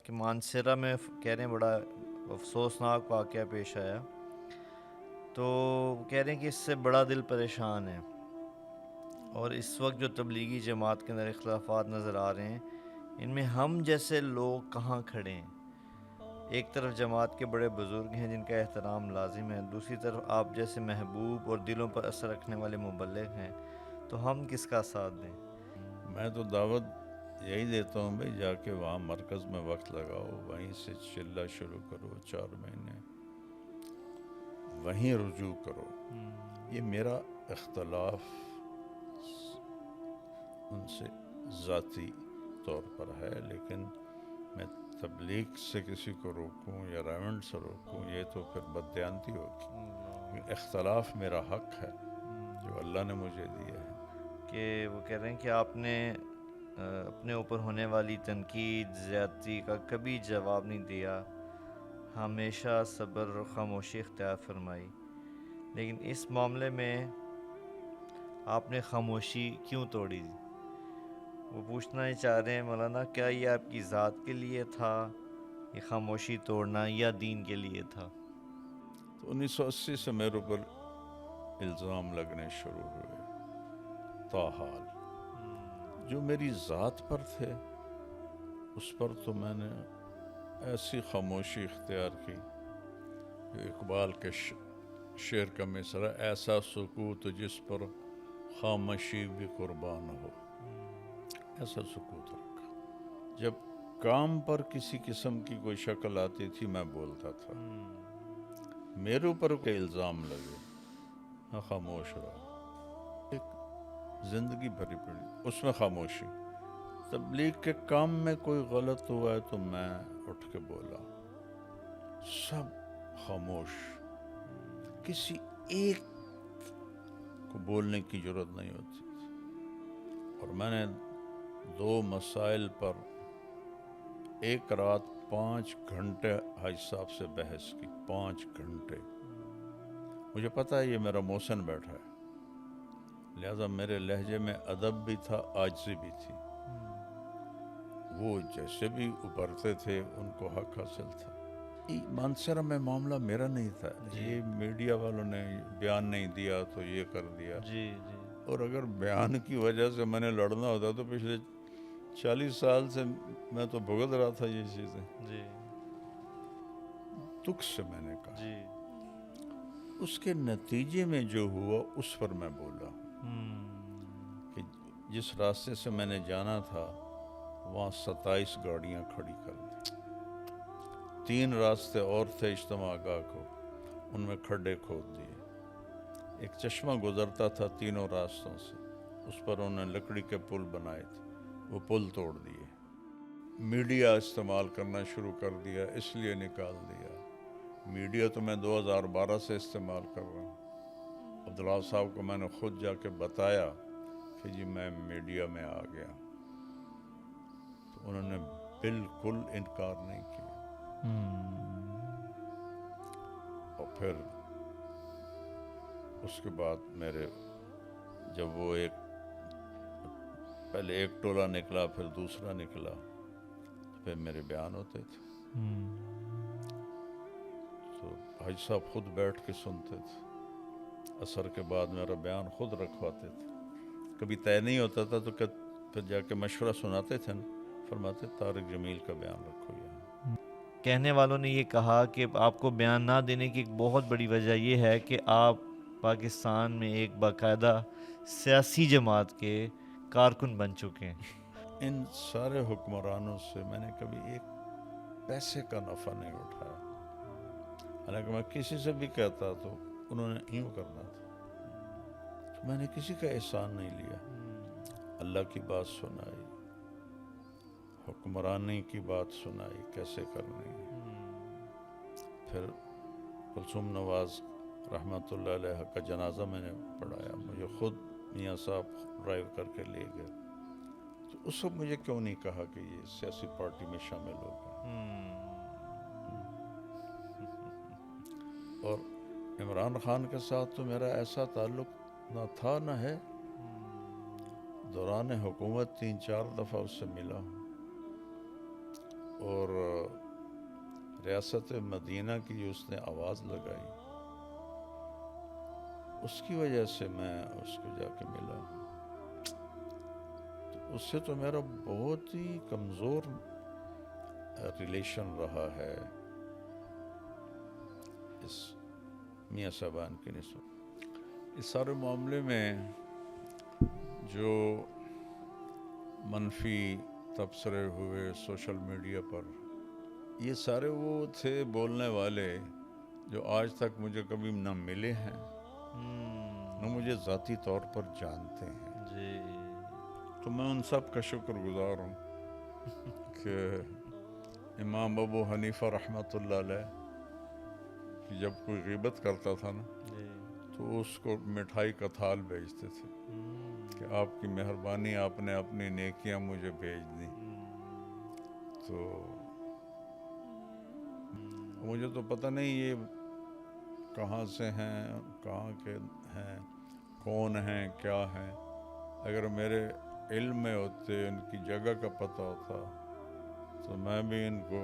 کہ مانسیرا میں کہہ رہے ہیں بڑا افسوسناک واقعہ پیش آیا، تو کہہ رہے ہیں کہ اس سے بڑا دل پریشان ہے، اور اس وقت جو تبلیغی جماعت کے اندر اختلافات نظر آ رہے ہیں، ان میں ہم جیسے لوگ کہاں کھڑے ہیں؟ ایک طرف جماعت کے بڑے بزرگ ہیں جن کا احترام لازم ہے، دوسری طرف آپ جیسے محبوب اور دلوں پر اثر رکھنے والے مبلغ ہیں، تو ہم کس کا ساتھ دیں؟ میں تو دعوت یہی دیتا ہوں بھائی، جا کے وہاں مرکز میں وقت لگاؤ، وہیں سے چلہ شروع کرو، 4 مہینے وہیں رجوع کرو۔ یہ میرا اختلاف ان سے ذاتی طور پر ہے، لیکن میں تبلیغ سے کسی کو روکوں یا ریونڈ سے روکوں، یہ تو پھر بددیانتی ہوگی۔ اختلاف میرا حق ہے جو اللہ نے مجھے دیا ہے۔ کہ وہ کہہ رہے ہیں کہ آپ نے اپنے اوپر ہونے والی تنقید زیادتی کا کبھی جواب نہیں دیا، ہمیشہ صبر اور خاموشی اختیار فرمائی، لیکن اس معاملے میں آپ نے خاموشی کیوں توڑی؟ وہ پوچھنا ہی چاہ رہے ہیں مولانا، کیا یہ آپ کی ذات کے لیے تھا یہ خاموشی توڑنا، یا دین کے لیے تھا؟ تو 1980 سے میرے اوپر الزام لگنے شروع ہوئے، تاحال جو میری ذات پر تھے اس پر تو میں نے ایسی خاموشی اختیار کی جو اقبال کے شعر کا مصرع، ایسا سکوت جس پر خاموشی بھی قربان ہو، ایسا سکوت رکھا۔ جب کام پر کسی قسم کی کوئی شکل آتی تھی میں بولتا تھا، میرے اوپر کے الزام لگے میں خاموش رہا، ایک زندگی بھری پڑی اس میں خاموشی۔ تبلیغ کے کام میں کوئی غلط ہوا ہے تو میں اٹھ کے بولا، سب خاموش، کسی ایک کو بولنے کی ضرورت نہیں ہوتی تھی۔ اور میں نے 2 مسائل پر ایک رات 5 گھنٹے حاج صاحب سے بحث کی، 5 گھنٹے۔ مجھے پتہ ہے یہ میرا محسن بیٹھا ہے، لہذا میرے لہجے میں ادب بھی تھا، عاجزی بھی تھی۔ وہ جیسے بھی ابھرتے تھے ان کو حق حاصل تھا۔ مانسرا میں معاملہ میرا نہیں تھا، یہ میڈیا والوں نے بیان نہیں دیا تو یہ کر دیا، اور اگر بیان کی وجہ سے میں نے لڑنا ہوتا تو پچھلے 40 سال سے میں تو بھگت رہا تھا یہ چیزیں۔ دکھ سے میں نے کہا، اس کے نتیجے میں جو ہوا اس پر میں بولا کہ جس راستے سے میں نے جانا تھا وہاں 27 گاڑیاں کھڑی کر دی، 3 راستے اور تھے اجتماع گاہ کو، ان میں کھڈے کھود دیے۔ ایک چشمہ گزرتا تھا تینوں راستوں سے، اس پر انہوں نے لکڑی کے پل بنائے تھے، وہ پل توڑ دیے۔ میڈیا استعمال کرنا شروع کر دیا، اس لیے نکال دیا۔ میڈیا تو میں 2012 سے استعمال کر رہا ہوں۔ عبداللہ صاحب کو میں نے خود جا کے بتایا کہ جی میں میڈیا میں آ گیا، تو انہوں نے بالکل انکار نہیں کیا۔ اور پھر اس کے بعد میرے جب وہ پہلے ایک ٹولہ نکلا پھر دوسرا نکلا، پھر میرے بیان ہوتے تھے، تو حاج صاحب خود بیٹھ کے سنتے تھے، عصر کے بعد میرا بیان خود رکھواتے تھے، کبھی طے نہیں ہوتا تھا تو پھر جا کے مشورہ سناتے تھے، فرماتے طارق جمیل کا بیان رکھو یہاں۔ کہنے والوں نے یہ کہا کہ آپ کو بیان نہ دینے کی ایک بہت بڑی وجہ یہ ہے کہ آپ پاکستان میں ایک باقاعدہ سیاسی جماعت کے کارکن بن چکے ہیں۔ ان سارے حکمرانوں سے میں نے کبھی ایک پیسے کا نفع نہیں اٹھایا، حالانکہ میں کسی سے بھی کہتا تو انہوں نے یوں کرنا تھا، میں نے کسی کا احسان نہیں لیا۔ اللہ کی بات سنائی، حکمرانی کی بات سنائی کیسے کرنی ہے۔ پھر کلثوم نواز رحمۃ اللہ علیہ کا جنازہ میں نے پڑھایا، مجھے خود میاں صاحب ڈرائیو کر کے لے گئے، تو اس وقت مجھے کیوں نہیں کہا کہ یہ سیاسی پارٹی میں شامل ہو گئے۔ اور عمران خان کے ساتھ تو میرا ایسا تعلق نہ تھا نہ ہے، دوران حکومت 3-4 دفعہ اس سے ملا ہوں، اور ریاست مدینہ کی جو اس نے آواز لگائی، اس کی وجہ سے میں اس کو جا کے ملا ہوں۔ تو اس سے تو میرا بہت ہی کمزور ریلیشن رہا ہے اس میاں صاحبان کی نسبت۔ اس سارے معاملے میں جو منفی تبصرے ہوئے سوشل میڈیا پر، یہ سارے وہ تھے بولنے والے جو آج تک مجھے کبھی نہ ملے ہیں نہ مجھے ذاتی طور پر جانتے ہیں۔ جی تو میں ان سب کا شکر گزار ہوں کہ امام ابو حنیفہ رحمۃ اللہ علیہ جب کوئی غیبت کرتا تھا نا جی تو اس کو مٹھائی کا تھال بھیجتے تھے کہ آپ کی مہربانی، آپ نے اپنی نیکیاں مجھے بھیج دیں۔ تو مجھے تو پتہ نہیں یہ کہاں سے ہیں، کہاں کے ہیں، کون ہیں، کیا ہیں۔ اگر میرے علم میں ہوتے، ان کی جگہ کا پتہ ہوتا تو میں بھی ان کو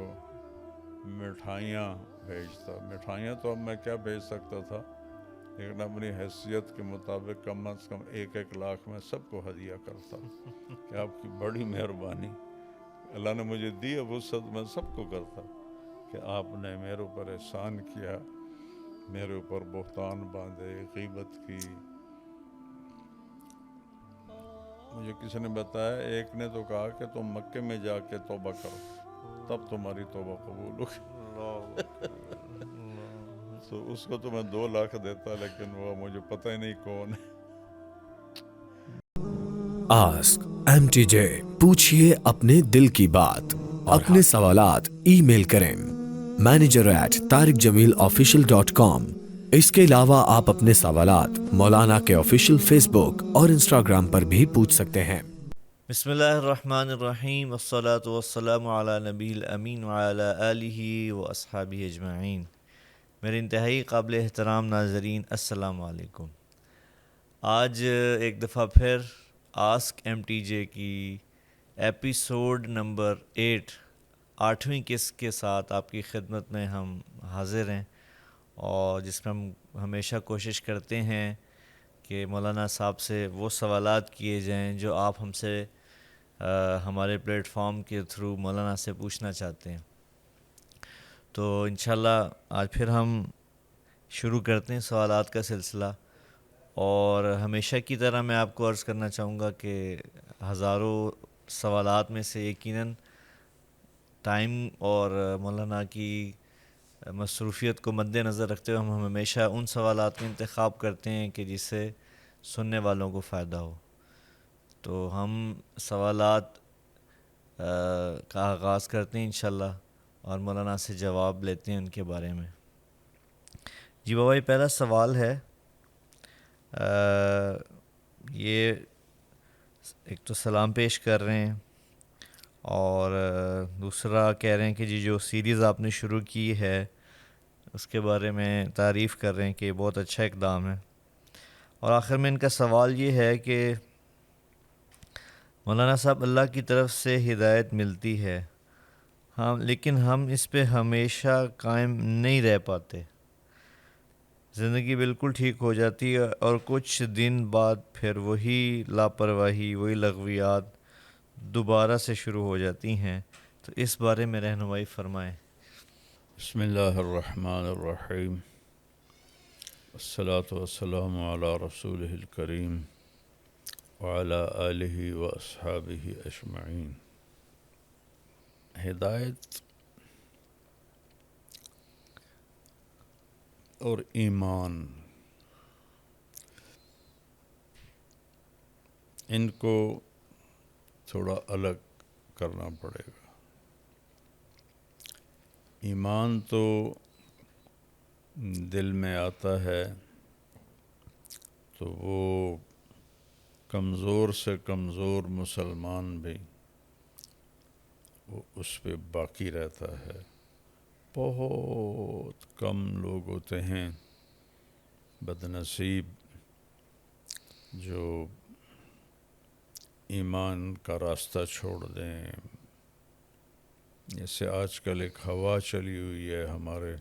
مٹھائیاں بھیجتا۔ مٹھائیاں تو اب میں کیا بھیج سکتا تھا، لیکن اپنی حیثیت کے مطابق کم از کم 1-1 لاکھ میں سب کو ہدیہ کرتا کہ آپ کی بڑی مہربانی، اللہ نے مجھے دی اب وسعت، میں سب کو کرتا کہ آپ نے میرے اوپر احسان کیا، میرے اوپر بہتان باندھے، غیبت کی۔ مجھے کسی نے بتایا، ایک نے تو کہا کہ تم مکے میں جا کے توبہ کرو تب تمہاری توبہ قبول ہوگی۔ تو اس کو تو میں 2 لاکھ دیتا، لیکن وہ مجھے پتہ ہی نہیں کون ہے۔ آسک ایم ٹی جے، پوچھئے اپنے دل کی بات، اپنے سوالات ای میل کریں manager@tariqjamilofficial.com۔ اس کے علاوہ آپ اپنے سوالات مولانا کے آفیشیل فیس بک اور انسٹاگرام پر بھی پوچھ سکتے ہیں۔ بسم اللہ الرحمن الرحیم، والصلاة والسلام علی نبی الامین وعلی آلہ واصحابہ اجمعین۔ میرے انتہائی قابل احترام ناظرین، السلام علیکم۔ آج ایک دفعہ پھر آسک ایم ٹی جے کی ایپیسوڈ نمبر 8ویں قسط کے ساتھ آپ کی خدمت میں ہم حاضر ہیں، اور جس میں ہم ہمیشہ کوشش کرتے ہیں کہ مولانا صاحب سے وہ سوالات کیے جائیں جو آپ ہم سے ہمارے پلیٹ فارم کے تھرو مولانا سے پوچھنا چاہتے ہیں۔ تو انشاءاللہ آج پھر ہم شروع کرتے ہیں سوالات کا سلسلہ، اور ہمیشہ کی طرح میں آپ کو عرض کرنا چاہوں گا کہ ہزاروں سوالات میں سے یقیناً ٹائم اور مولانا کی مصروفیت کو مد نظر رکھتے ہوئے ہم ہمیشہ ان سوالات کا انتخاب کرتے ہیں کہ جس سے سننے والوں کو فائدہ ہو۔ تو ہم سوالات کا آغاز کرتے ہیں انشاءاللہ، اور مولانا سے جواب لیتے ہیں ان کے بارے میں۔ جی بابا، یہ پہلا سوال ہے، یہ ایک تو سلام پیش کر رہے ہیں، اور دوسرا کہہ رہے ہیں کہ جی جو سیریز آپ نے شروع کی ہے اس کے بارے میں تعریف کر رہے ہیں کہ یہ بہت اچھا اقدام ہے، اور آخر میں ان کا سوال یہ ہے کہ مولانا صاحب، اللہ کی طرف سے ہدایت ملتی ہے ہم، لیکن ہم اس پہ ہمیشہ قائم نہیں رہ پاتے، زندگی بالکل ٹھیک ہو جاتی ہے اور کچھ دن بعد پھر وہی لاپرواہی، وہی لغویات دوبارہ سے شروع ہو جاتی ہیں، تو اس بارے میں رہنمائی فرمائیں۔ بسم اللہ الرحمن الرحیم، الصلاۃ والسلام علی رسولہ الکریم وعلی آلہ واصحابہ اجمعین۔ ہدایت اور ایمان، ان کو تھوڑا الگ کرنا پڑے گا۔ ایمان تو دل میں آتا ہے تو وہ کمزور سے کمزور مسلمان بھی وہ اس پہ باقی رہتا ہے۔ بہت کم لوگ ہوتے ہیں بدنصیب جو ایمان کا راستہ چھوڑ دیں، جیسے آج کل ایک ہوا چلی ہوئی ہے ہمارے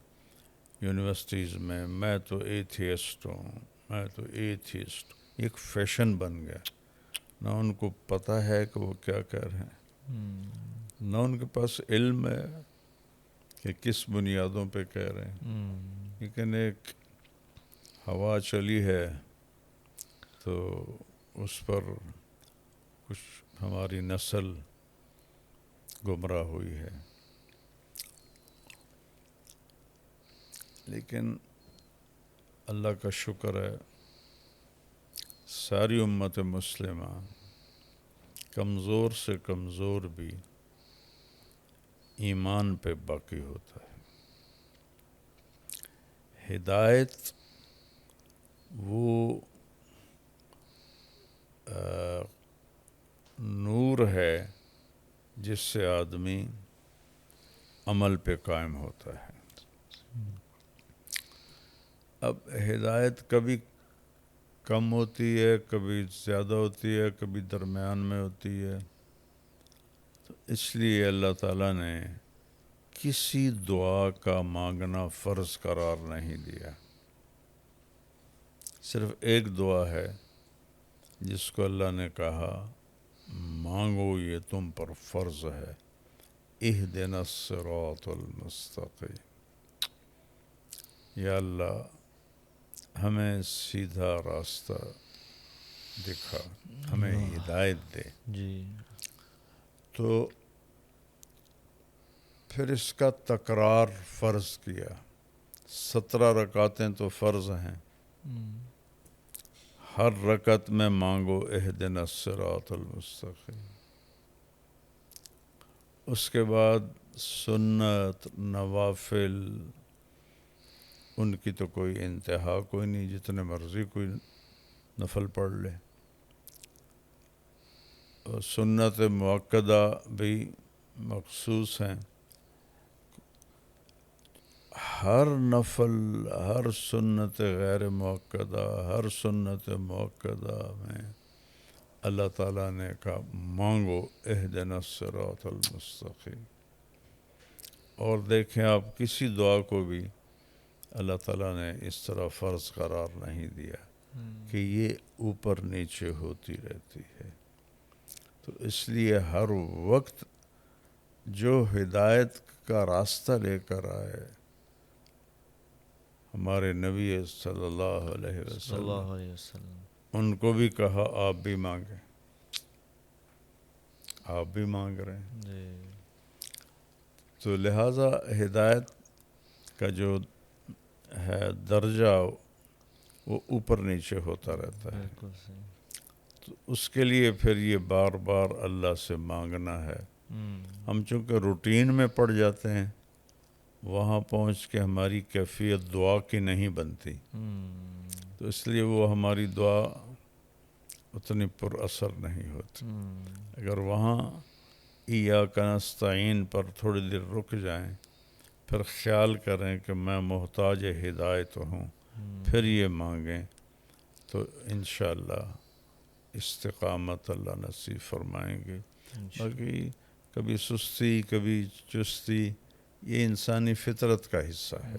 یونیورسٹیز میں تو ایتھیسٹ ہوں، میں تو ایتھیسٹ، ایک فیشن بن گیا، نہ ان کو پتہ ہے کہ وہ کیا کر رہے ہیں، نہ ان کے پاس علم ہے کہ کس بنیادوں پہ کہہ رہے ہیں، لیکن ایک ہوا چلی ہے تو اس پر کچھ ہماری نسل گمراہ ہوئی ہے۔ لیکن اللہ کا شکر ہے ساری امت مسلمہ کمزور سے کمزور بھی ایمان پہ باقی ہوتا ہے۔ ہدایت وہ نور ہے جس سے آدمی عمل پہ قائم ہوتا ہے۔ اب ہدایت کبھی کم ہوتی ہے، کبھی زیادہ ہوتی ہے، کبھی درمیان میں ہوتی ہے، تو اس لیے اللہ تعالیٰ نے کسی دعا کا مانگنا فرض قرار نہیں دیا۔ صرف ایک دعا ہے جس کو اللہ نے کہا مانگو، یہ تم پر فرض ہے، اہدنا الصراط المستقیم، یا اللہ ہمیں سیدھا راستہ دکھا، ہمیں ہدایت دے۔ جی تو پھر اس کا تکرار فرض کیا، 17 رکعتیں تو فرض ہیں، ہر رکعت میں مانگو اہدنا الصراط المستقیم۔ اس کے بعد سنت نوافل ان کی تو کوئی انتہا کوئی نہیں، جتنے مرضی کوئی نفل پڑھ لے۔ اور سنت مؤکدہ بھی مخصوص ہیں، ہر نفل، ہر سنت غیر مؤکدہ، ہر سنت مؤکدہ میں اللہ تعالیٰ نے کہا مانگو اہدنا الصراط المستقیم۔ اور دیکھیں آپ کسی دعا کو بھی اللہ تعالیٰ نے اس طرح فرض قرار نہیں دیا کہ یہ اوپر نیچے ہوتی رہتی ہے۔ تو اس لیے ہر وقت جو ہدایت کا راستہ لے کر آئے، ہمارے نبی صلی اللہ علیہ صلی وسلم، اللہ علیہ وسلم، ان کو بھی کہا آپ بھی مانگیں، آپ بھی مانگ رہے ہیں۔ جی تو لہٰذا ہدایت کا جو ہے درجہ وہ اوپر نیچے ہوتا رہتا ہے۔ بالکل صحیح۔ تو اس کے لیے پھر یہ بار بار اللہ سے مانگنا ہے۔ ہم چونکہ روٹین میں پڑ جاتے ہیں، وہاں پہنچ کے ہماری کیفیت دعا کی نہیں بنتی، تو اس لیے وہ ہماری دعا اتنی پر اثر نہیں ہوتی۔ اگر وہاں ایاک نستعین پر تھوڑی دیر رک جائیں، پھر خیال کریں کہ میں محتاج ہدایت ہوں، پھر یہ مانگیں، تو انشاءاللہ استقامت اللہ نصیب فرمائیں گے۔ باقی کبھی سستی کبھی چستی یہ انسانی فطرت کا حصہ ہے،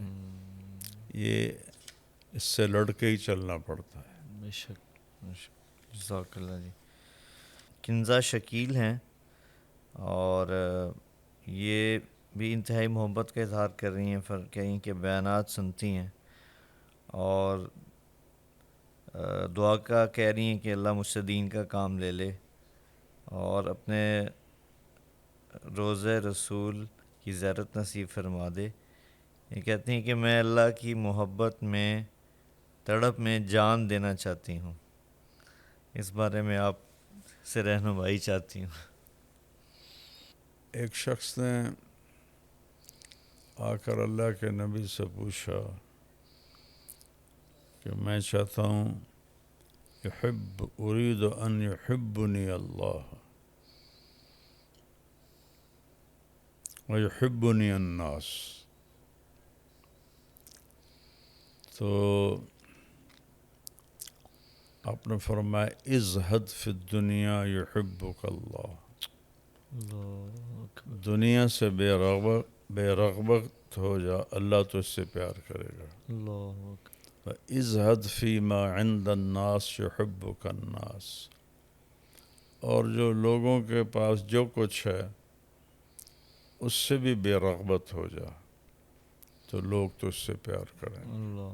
یہ اس سے لڑ کے ہی چلنا پڑتا ہے۔ بے شک بے شک، جزاک اللہ جی۔ کنزا شکیل ہیں اور یہ بھی انتہائی محبت کا اظہار کر رہی ہیں، کہیں کہ بیانات سنتی ہیں اور دعا کا کہہ رہی ہیں کہ اللہ مجھ سے دین کا کام لے لے، اور اپنے روضہ رسول کی زیارت نصیب فرما دے۔ یہ کہتی ہیں کہ میں اللہ کی محبت میں تڑپ میں جان دینا چاہتی ہوں، اس بارے میں آپ سے رہنمائی چاہتی ہوں۔ ایک شخص نے آ کر اللہ کے نبی سے پوچھا کہ میں چاہتا ہوں اريد ان يحبني اللہ ويحبني الناس، تو آپ نے فرمایا ازہد فی الدنیا یحبک اللہ، اللہ اکبر، دنیا سے بے رغبت ہو جا، اللہ تو اس سے پیار کرے گا. اللہ اکبر، اِزْهَدْ فِي مَا عِنْدَ النَّاسِ يُحِبُّكَ النَّاسِ. اور جو لوگوں کے پاس جو کچھ ہے اس سے بھی بے رغبت ہو جا تو لوگ تو اس سے پیار کریں گے. اللہ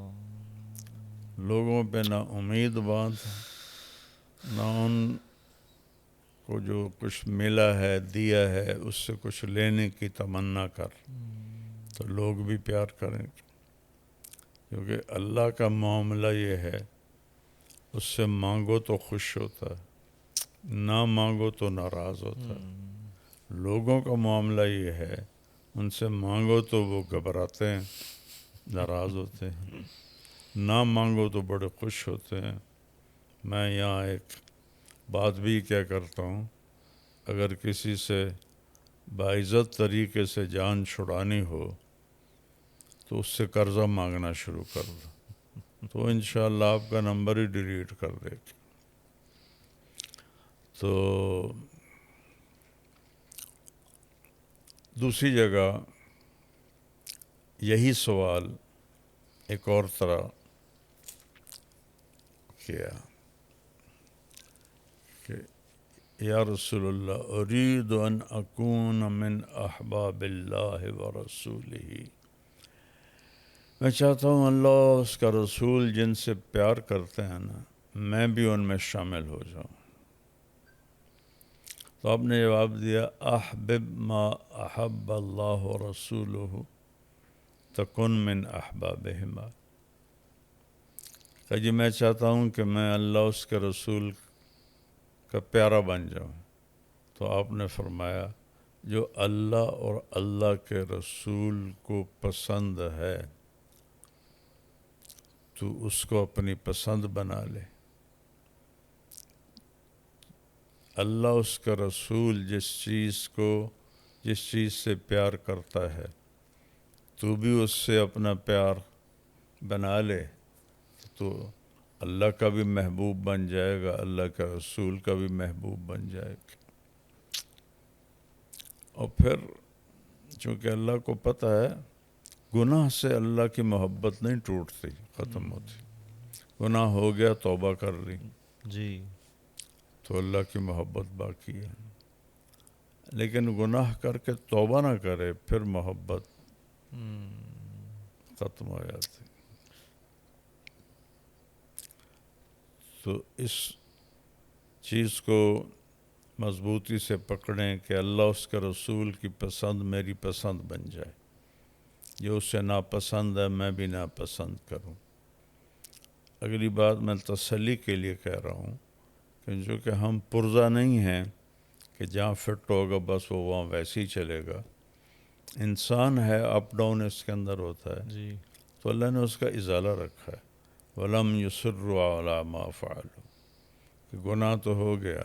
لوگوں پہ نہ امید باندھ، نہ ان کو جو کچھ ملا ہے دیا ہے اس سے کچھ لینے کی تمنا کر، تو لوگ بھی پیار کریں گے. کیونکہ اللہ کا معاملہ یہ ہے، اس سے مانگو تو خوش ہوتا ہے، نہ مانگو تو ناراض ہوتا ہے. لوگوں کا معاملہ یہ ہے، ان سے مانگو تو وہ گھبراتے ہیں، ناراض ہوتے ہیں، نہ مانگو تو بڑے خوش ہوتے ہیں. میں یہاں ایک بات بھی کیا کرتا ہوں، اگر کسی سے باعزت طریقے سے جان چھڑانی ہو تو اس سے قرضہ مانگنا شروع کر دو، تو انشاءاللہ آپ کا نمبر ہی ڈیلیٹ کر دے گی. تو دوسری جگہ یہی سوال ایک اور طرح کیا کہ یا رسول اللہ ارید ان اکون من احباب اللہ ورسولہ، میں چاہتا ہوں اللہ اور اس کا رسول جن سے پیار کرتے ہیں نا، میں بھی ان میں شامل ہو جاؤں. تو آپ نے جواب دیا احبب ما احب اللہ ورسولہ تکن من احبابہما. کہ جی میں چاہتا ہوں کہ میں اللہ اس کے رسول کا پیارا بن جاؤں. تو آپ نے فرمایا جو اللہ اور اللہ کے رسول کو پسند ہے تو اس کو اپنی پسند بنا لے. اللہ اس کا رسول جس چیز سے پیار کرتا ہے تو بھی اس سے اپنا پیار بنا لے، تو اللہ کا بھی محبوب بن جائے گا، اللہ کا رسول کا بھی محبوب بن جائے گا. اور پھر چونکہ اللہ کو پتہ ہے گناہ سے اللہ کی محبت نہیں ٹوٹتی، ختم ہوتی. گناہ ہو گیا، توبہ کر لی جی تو اللہ کی محبت باقی ہے. لیکن گناہ کر کے توبہ نہ کرے پھر محبت ختم ہو جاتی. تو اس چیز کو مضبوطی سے پکڑیں کہ اللہ اس کے رسول کی پسند میری پسند بن جائے، جو اس سے ناپسند ہے میں بھی ناپسند کروں. اگلی بات میں تسلی کے لیے کہہ رہا ہوں کہ جو کہ ہم پرزہ نہیں ہیں کہ جہاں فٹ ہوگا بس وہ وہاں ویسے ہی چلے گا. انسان ہے، اپ ڈاؤن اس کے اندر ہوتا ہے، جی تو اللہ نے اس کا ازالہ رکھا ہے. وَلَمْ يُصِرُّوا عَلَى مَا فَعَلُوا، کہ گناہ تو ہو گیا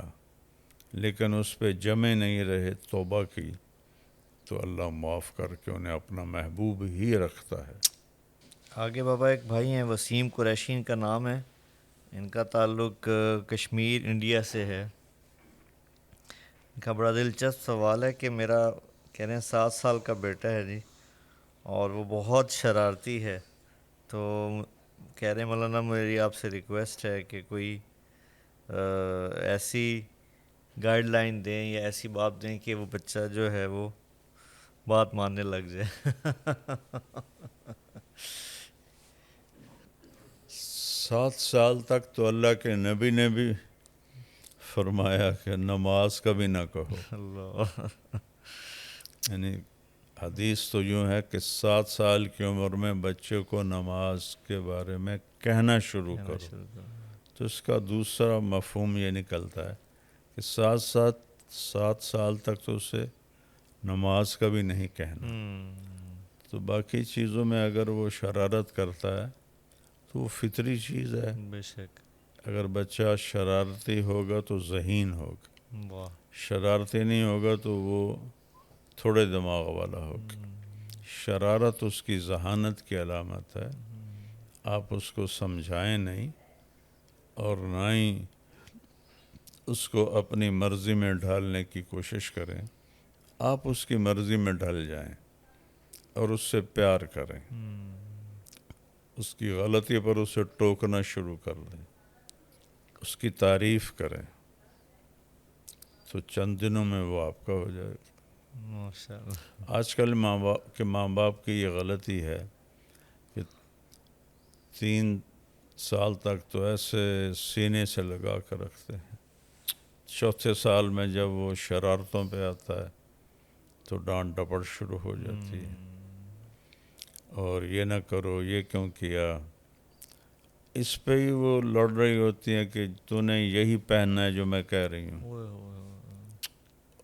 لیکن اس پہ جمے نہیں رہے، توبہ کی تو اللہ معاف کر کے انہیں اپنا محبوب ہی رکھتا ہے. آگے بابا ایک بھائی ہیں وسیم قریشی ان کا نام ہے، ان کا تعلق کشمیر انڈیا سے ہے. ان کا بڑا دلچسپ سوال ہے کہ میرا کہہ رہے ہیں 7 سال کا بیٹا ہے جی، اور وہ بہت شرارتی ہے. تو کہہ رہے ہیں مولانا میری آپ سے ریکویسٹ ہے کہ کوئی ایسی گائیڈ لائن دیں یا ایسی بات دیں کہ وہ بچہ جو ہے وہ بات ماننے لگ جائے. 7 سال تک تو اللہ کے نبی نے بھی فرمایا کہ نماز کا بھی نہ کہو. اللہ یعنی حدیث تو یوں ہے کہ 7 سال کی عمر میں بچے کو نماز کے بارے میں کہنا شروع کرو. تو اس کا دوسرا مفہوم یہ نکلتا ہے کہ 7 سال تک تو اسے نماز کا بھی نہیں کہنا. تو باقی چیزوں میں اگر وہ شرارت کرتا ہے تو وہ فطری چیز ہے. بے شک. اگر بچہ شرارتی ہوگا تو ذہین ہوگا، واہ. شرارتی نہیں ہوگا تو وہ تھوڑے دماغ والا ہوگا. شرارت اس کی ذہانت کی علامت ہے. آپ اس کو سمجھائیں نہیں اور نہ ہی اس کو اپنی مرضی میں ڈھالنے کی کوشش کریں. آپ اس کی مرضی میں ڈھل جائیں اور اس سے پیار کریں، اس کی غلطی پر اسے ٹوکنا شروع کر دیں، اس کی تعریف کریں، تو چند دنوں میں وہ آپ کا ہو جائے گا۔ ماشاء اللہ۔ آج کل ماں باپ کی یہ غلطی ہے کہ 3 سال تک تو ایسے سینے سے لگا کر رکھتے ہیں، چوتھے سال میں جب وہ شرارتوں پہ آتا ہے تو ڈانٹ ڈپٹ شروع ہو جاتی ہے، اور یہ نہ کرو، یہ کیوں کیا، اس پہ ہی وہ لڑ رہی ہوتی ہیں کہ تو نے یہی پہننا ہے جو میں کہہ رہی ہوں۔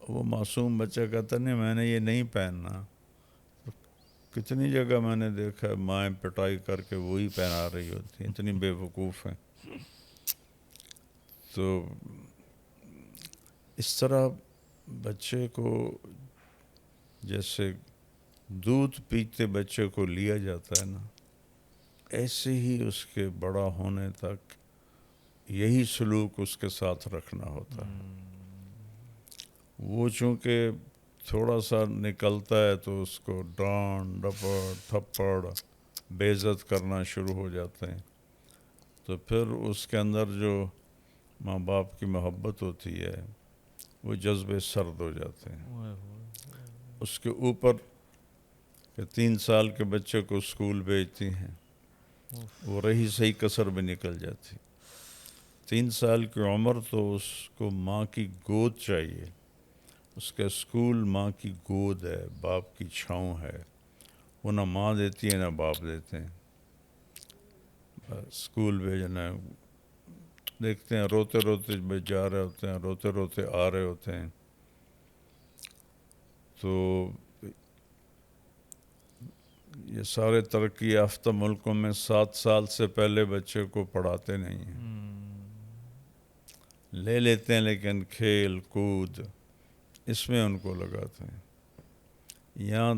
وہ معصوم بچہ کہتا نہیں میں نے یہ نہیں پہننا، کتنی جگہ میں نے دیکھا ہے مائیں پٹائی کر کے وہی پہنا رہی ہوتی ہیں، اتنی بے وقوف ہیں۔ تو اس طرح بچے کو جیسے دودھ پیتے بچے کو لیا جاتا ہے نا، ایسے ہی اس کے بڑا ہونے تک یہی سلوک اس کے ساتھ رکھنا ہوتا ہے۔ وہ چونکہ تھوڑا سا نکلتا ہے تو اس کو ڈانٹ ڈپٹ تھپڑ بے عزت کرنا شروع ہو جاتے ہیں، تو پھر اس کے اندر جو ماں باپ کی محبت ہوتی ہے وہ جذبے سرد ہو جاتے ہیں۔ اس کے اوپر کہ 3 سال کے بچے کو اسکول بھیجتی ہیں، وہ رہی صحیح کسر بھی نکل جاتی۔ 3 سال کی عمر تو اس کو ماں کی گود چاہیے، اس کا اسکول ماں کی گود ہے، باپ کی چھاؤں ہے، وہ نہ ماں دیتی ہے نہ باپ دیتے ہیں۔ اسکول بھیجنا ہے، دیکھتے ہیں روتے روتے جا رہے ہوتے ہیں، روتے روتے آ رہے ہوتے ہیں، تو یہ سارے ترقی یافتہ ملکوں میں 7 سال سے پہلے بچے کو پڑھاتے نہیں ہیں، لے لیتے ہیں لیکن کھیل کود اس میں ان کو لگاتے ہیں۔ یہاں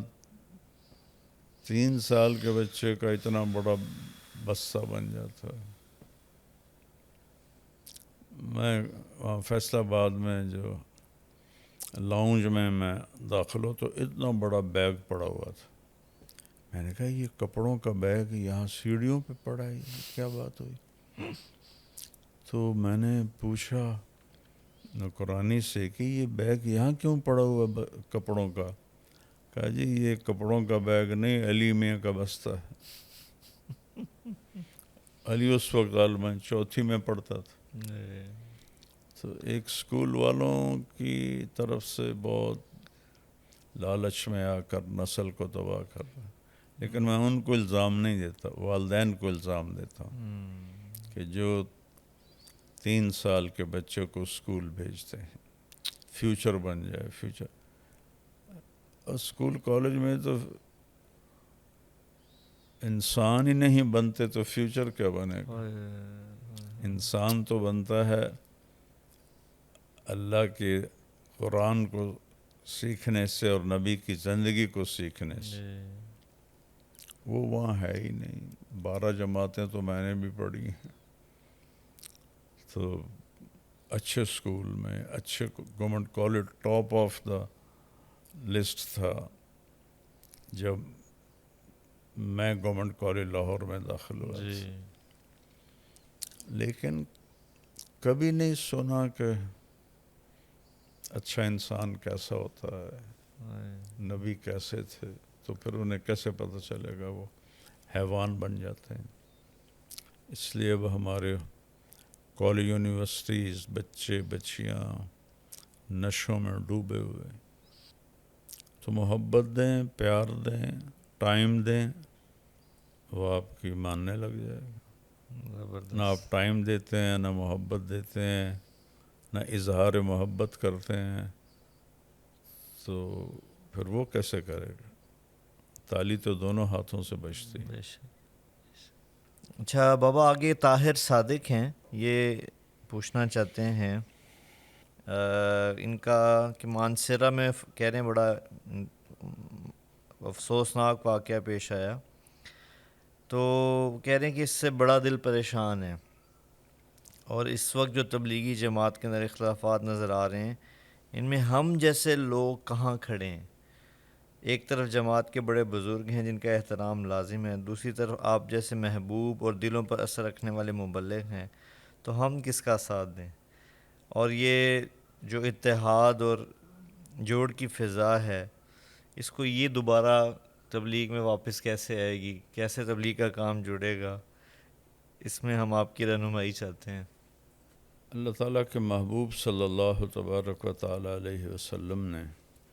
3 سال کے بچے کا اتنا بڑا بستہ بن جاتا ہے۔ میں وہاں فیصل آباد میں جو لاؤنج میں داخل ہو تو اتنا بڑا بیگ پڑا ہوا تھا، میں نے کہا یہ کپڑوں کا بیگ یہاں سیڑھیوں پہ پڑا ہے، یہ کیا بات ہوئی؟ تو میں نے پوچھا نوکرانی سے کہ یہ بیگ یہاں کیوں پڑا ہوا کپڑوں کا؟ کہا جی یہ کپڑوں کا بیگ نہیں، علی میاں کا بستہ ہے۔ علی اس وقت غالباً 4تھی میں پڑھتا تھا۔ تو ایک اسکول والوں کی طرف سے بہت لالچ میں آ کر نسل کو تباہ کر رہا ہے، لیکن میں ان کو الزام نہیں دیتا، والدین کو الزام دیتا ہوں کہ جو 3 سال کے بچے کو اسکول بھیجتے ہیں، فیوچر بن جائے، فیوچر اسکول کالج میں تو انسان ہی نہیں بنتے تو فیوچر کیا بنے گا؟ انسان تو بنتا ہے اللہ کے قرآن کو سیکھنے سے اور نبی کی زندگی کو سیکھنے سے، وہ وہاں ہے ہی نہیں۔ 12 جماعتیں تو میں نے بھی پڑھی ہیں، تو اچھے اسکول میں اچھے government college top of the list تھا جب میں گورنمنٹ کالج لاہور میں داخل ہوا تھا، لیکن کبھی نہیں سنا کہ اچھا انسان کیسا ہوتا ہے، نبی کیسے تھے، تو پھر انہیں کیسے پتہ چلے گا؟ وہ حیوان بن جاتے ہیں۔ اس لیے اب ہمارے کالج یونیورسٹیز بچے بچیاں نشوں میں ڈوبے ہوئے، تو محبت دیں، پیار دیں، ٹائم دیں، وہ آپ کی ماننے لگ جائے گا۔ نہ آپ ٹائم دیتے ہیں، نہ محبت دیتے ہیں، نہ اظہار محبت کرتے ہیں، تو پھر وہ کیسے کرے گا؟ تالی تو دونوں ہاتھوں سے بجتی ہے۔ اچھا بابا، آگے طاہر صادق ہیں، یہ پوچھنا چاہتے ہیں ان کا کہ مانسیرہ میں کہہ رہے ہیں بڑا افسوسناک واقعہ پیش آیا، تو کہہ رہے ہیں کہ اس سے بڑا دل پریشان ہے، اور اس وقت جو تبلیغی جماعت کے اندر اختلافات نظر آ رہے ہیں ان میں ہم جیسے لوگ کہاں کھڑے ہیں؟ ایک طرف جماعت کے بڑے بزرگ ہیں جن کا احترام لازم ہے، دوسری طرف آپ جیسے محبوب اور دلوں پر اثر رکھنے والے مبلغ ہیں، تو ہم کس کا ساتھ دیں؟ اور یہ جو اتحاد اور جوڑ کی فضا ہے، اس کو یہ دوبارہ تبلیغ میں واپس کیسے آئے گی؟ کیسے تبلیغ کا کام جڑے گا؟ اس میں ہم آپ کی رہنمائی چاہتے ہیں۔ اللہ تعالیٰ کے محبوب صلی اللہ تبارک و تعالیٰ علیہ وسلم نے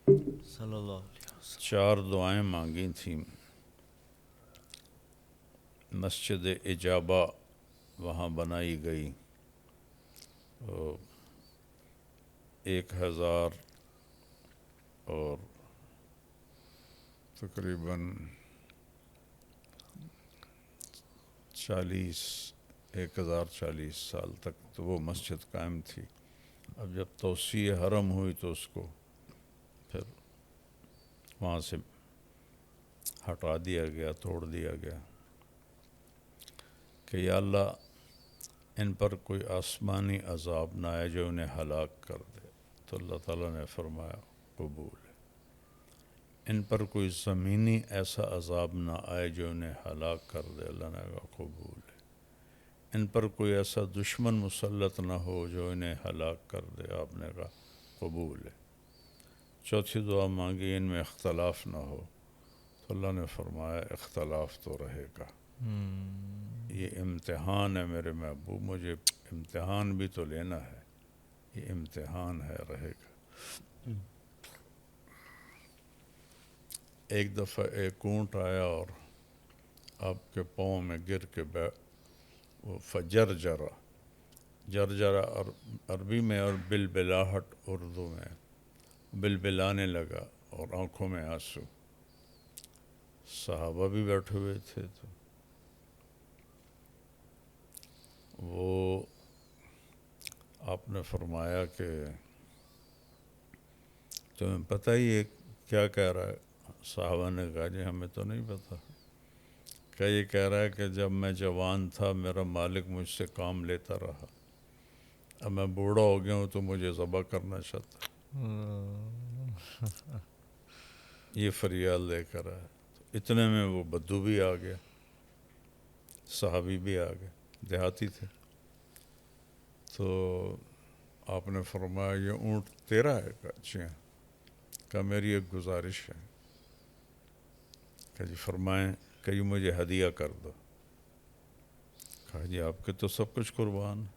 صلی اللہ علیہ وسلم 4 دعائیں مانگی تھیں مسجد اجابہ وہاں بنائی گئی، 1000 اور تقریباً 1040 سال تک تو وہ مسجد قائم تھی۔ اب جب توسیع حرم ہوئی تو اس کو پھر وہاں سے ہٹا دیا گیا، توڑ دیا گیا کہ یا اللہ ان پر کوئی آسمانی عذاب نہ آئے جو انہیں ہلاک کر دے، تو اللہ تعالیٰ نے فرمایا قبول ہے۔ ان پر کوئی زمینی ایسا عذاب نہ آئے جو انہیں ہلاک کر دے، اللہ نے کہا قبول ہے۔ ان پر کوئی ایسا دشمن مسلط نہ ہو جو انہیں ہلاک کر دے، آپ نے کہا قبول ہے۔ چوتھی دعا مانگی ان میں اختلاف نہ ہو، تو اللہ نے فرمایا اختلاف تو رہے گا، یہ امتحان ہے میرے محبوب، مجھے امتحان بھی تو لینا ہے، یہ امتحان ہے، رہے گا۔ ایک دفعہ ایک اونٹ آیا اور آپ کے پاؤں میں گر کے وہ فجرجرا، جرجرا عربی میں اور بلبلاہٹ اردو میں، بلبلانے لگا اور آنکھوں میں آنسو۔ صحابہ بھی بیٹھے ہوئے تھے، تو وہ آپ نے فرمایا کہ تمہیں پتہ ہی ہے کیا کہہ رہا ہے؟ صحابہ نے کہا جی ہمیں تو نہیں پتہ۔ کہ یہ کہہ رہا ہے کہ جب میں جوان تھا میرا مالک مجھ سے کام لیتا رہا، اب میں بوڑھا ہو گیا ہوں تو مجھے ذبح کرنا چاہتا ہے، یہ فریاد لے کر آیا۔ تو اتنے میں وہ بدو بھی آ گیا، صحابی بھی آ گئے، دیہاتی تھے۔ تو آپ نے فرمایا یہ اونٹ تیرا ہے؟ کہا جی ہاں۔ کہا میری ایک گزارش ہے۔ کہ جی فرمائیں، کہ یہ مجھے ہدیہ کر دو۔ کہا جی آپ کے تو سب کچھ قربان ہے۔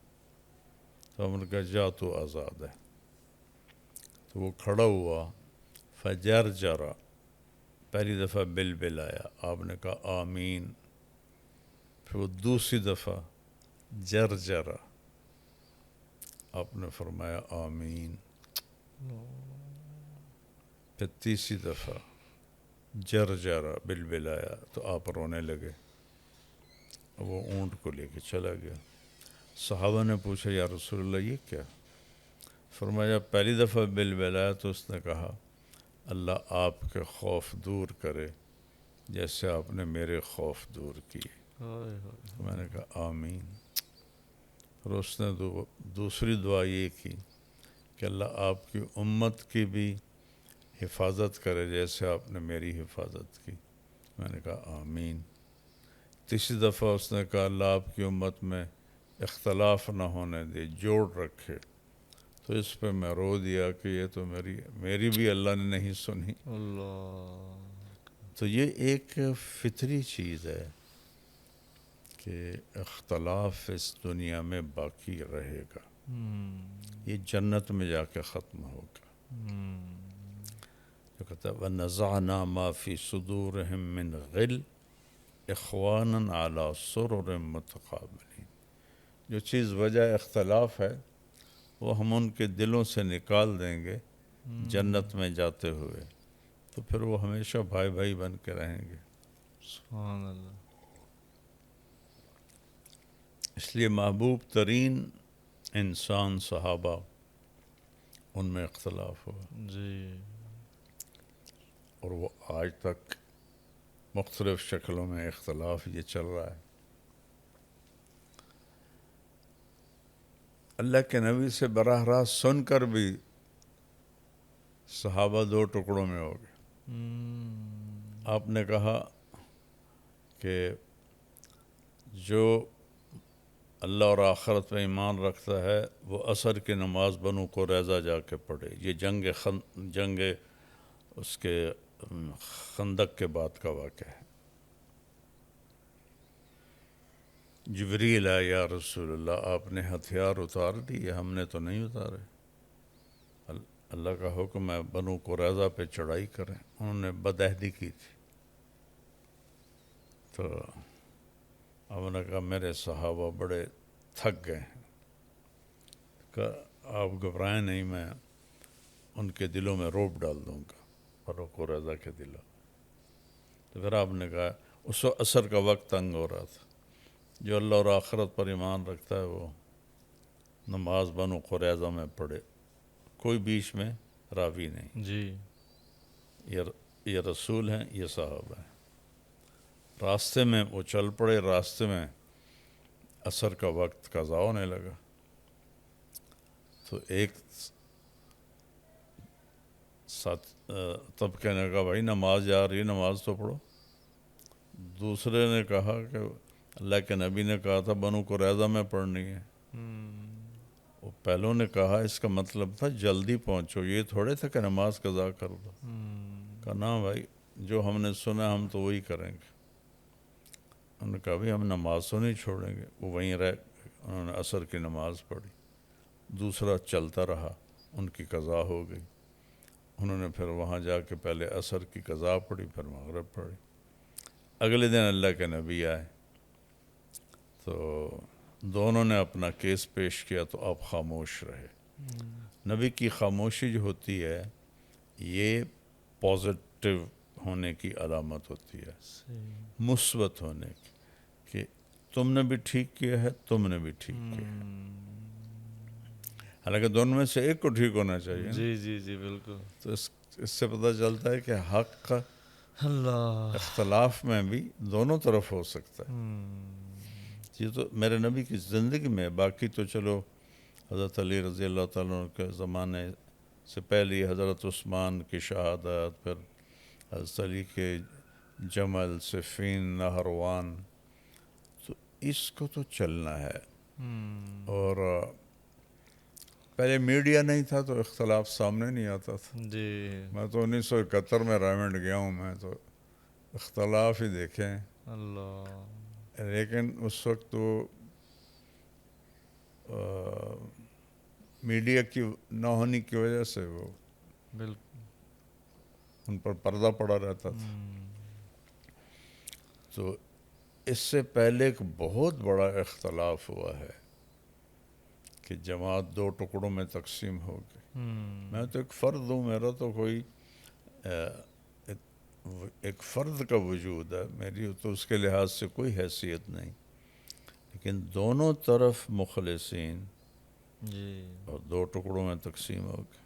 تو ہم نے کہا جا تو آزاد ہے۔ تو وہ کھڑا ہوا، فجرجرا، پہلی دفعہ بل آیا، آپ نے کہا آمین۔ پھر وہ دوسری دفعہ جرجرا، آپ نے فرمایا آمین۔ پھر تیسری دفعہ جرجرا، بل آیا، تو آپ رونے لگے، وہ اونٹ کو لے کے چلا گیا۔ صحابہ نے پوچھا یا رسول اللہ یہ کیا؟ فرمایا پہلی دفعہ بل آیا تو اس نے کہا اللہ آپ کے خوف دور کرے جیسے آپ نے میرے خوف دور کیے۔ تو میں نے کہا آمین۔ پھر اس نے دوسری دعا یہ کی کہ اللہ آپ کی امت کی بھی حفاظت کرے جیسے آپ نے میری حفاظت کی۔ میں نے کہا آمین۔ تیسری دفعہ اس نے کہا اللہ آپ کی امت میں اختلاف نہ ہونے دے، جوڑ رکھے۔ تو اس پہ میں رو دیا کہ یہ تو میری بھی اللہ نے نہیں سنی۔ اللہ، تو یہ ایک فطری چیز ہے کہ اختلاف اس دنیا میں باقی رہے گا، یہ جنت میں جا کے ختم ہوگا۔ جو کہتا ہے وَنَزَعْنَا مَا فِي صُدُورِهِم مِّن غِلٍّ إِخْوَانًا عَلَى سُرُرٍ مُتَقَابِلِينَ، جو چیز وجہ اختلاف ہے وہ ہم ان کے دلوں سے نکال دیں گے جنت میں جاتے ہوئے، تو پھر وہ ہمیشہ بھائی بھائی بن کے رہیں گے۔ سبحان اللہ۔ اس لیے محبوب ترین انسان صحابہ، ان میں اختلاف ہوا، جی، اور وہ آج تک مختلف شکلوں میں اختلاف یہ چل رہا ہے۔ اللہ کے نبی سے براہ راست سن کر بھی صحابہ 2 ٹکڑوں میں ہو گئے. آپ نے کہا کہ جو اللہ اور آخرت میں ایمان رکھتا ہے وہ عصر کی نماز بنو قریظہ جا کے پڑھے. یہ جنگ اس کے خندق کے بعد کا واقعہ ہے. جبریل آیا یا رسول اللہ آپ نے ہتھیار اتار دیے؟ ہم نے تو نہیں اتارے. اللہ کا حکم ہے بنو قریظہ پہ چڑھائی کریں. انہوں نے بدعہدی کی تھی. تو اب نے کہا میرے صحابہ بڑے تھک گئے ہیں. کہ آپ گھبرائیں نہیں، میں ان کے دلوں میں روب ڈال دوں گا، بنو قریظہ کے دلوں. تو پھر آپ نے کہا اس وقت عصر کا وقت تنگ ہو رہا تھا. جو اللہ اور آخرت پر ایمان رکھتا ہے وہ نماز بنو قریظہ میں پڑھے. کوئی بیچ میں راوی نہیں. جی یہ رسول ہیں، یہ صحابہ ہیں. راستے میں وہ چل پڑے. راستے میں عصر کا وقت قضا ہونے لگا. تو ایک ساتھ تب کہنے کا بھائی نماز جا رہی ہے، نماز تو پڑھو. دوسرے نے کہا کہ اللہ کے نبی نے کہا تھا بنو قریظہ میں پڑھنی ہے. وہ پہلوں نے کہا اس کا مطلب تھا جلدی پہنچو، یہ تھوڑے تھا کہ نماز قضا کر دو. کہا نا بھائی جو ہم نے سنا ہم تو وہی کریں گے. انہوں نے کہا بھی ہم نماز تو نہیں چھوڑیں گے. وہ وہیں رہ. انہوں نے عصر کی نماز پڑھی. دوسرا چلتا رہا، ان کی قضا ہو گئی. انہوں نے پھر وہاں جا کے پہلے عصر کی قضا پڑھی، پھر مغرب پڑھی. اگلے دن اللہ کے نبی آئے تو دونوں نے اپنا کیس پیش کیا تو آپ خاموش رہے. نبی کی خاموشی جو ہوتی ہے یہ پازیٹیو ہونے کی علامت ہوتی ہے، مثبت ہونے کی، کہ تم نے بھی ٹھیک کیا ہے، تم نے بھی ٹھیک کیا ہے. حالانکہ دونوں میں سے ایک کو ٹھیک ہونا چاہیے. جی جی جی بالکل. تو اس سے پتہ چلتا ہے کہ حق کا اللہ اختلاف میں بھی دونوں طرف ہو سکتا ہے. یہ تو میرے نبی کی زندگی میں. باقی تو چلو حضرت علی رضی اللہ تعالیٰ عنہ کے زمانے سے پہلے حضرت عثمان کی شہادت، پھر حضرت علی کے جمل، صفین، نہروان، تو اس کو تو چلنا ہے. اور پہلے میڈیا نہیں تھا تو اختلاف سامنے نہیں آتا تھا. جی میں تو 1971 میں رائمنڈ گیا ہوں، میں تو اختلاف ہی دیکھیں. اللہ. لیکن اس وقت تو میڈیا کی نہ ہونے کی وجہ سے وہ بالکل. ان پر پردہ پڑا رہتا تھا. تو اس سے پہلے ایک بہت بڑا اختلاف ہوا ہے کہ جماعت 2 ٹکڑوں میں تقسیم ہو گئی. میں تو ایک فرد ہوں، میرا تو کوئی ایک فرد کا وجود ہے، میری تو اس کے لحاظ سے کوئی حیثیت نہیں. لیکن دونوں طرف مخلصین جی اور 2 ٹکڑوں میں تقسیم ہو گئے.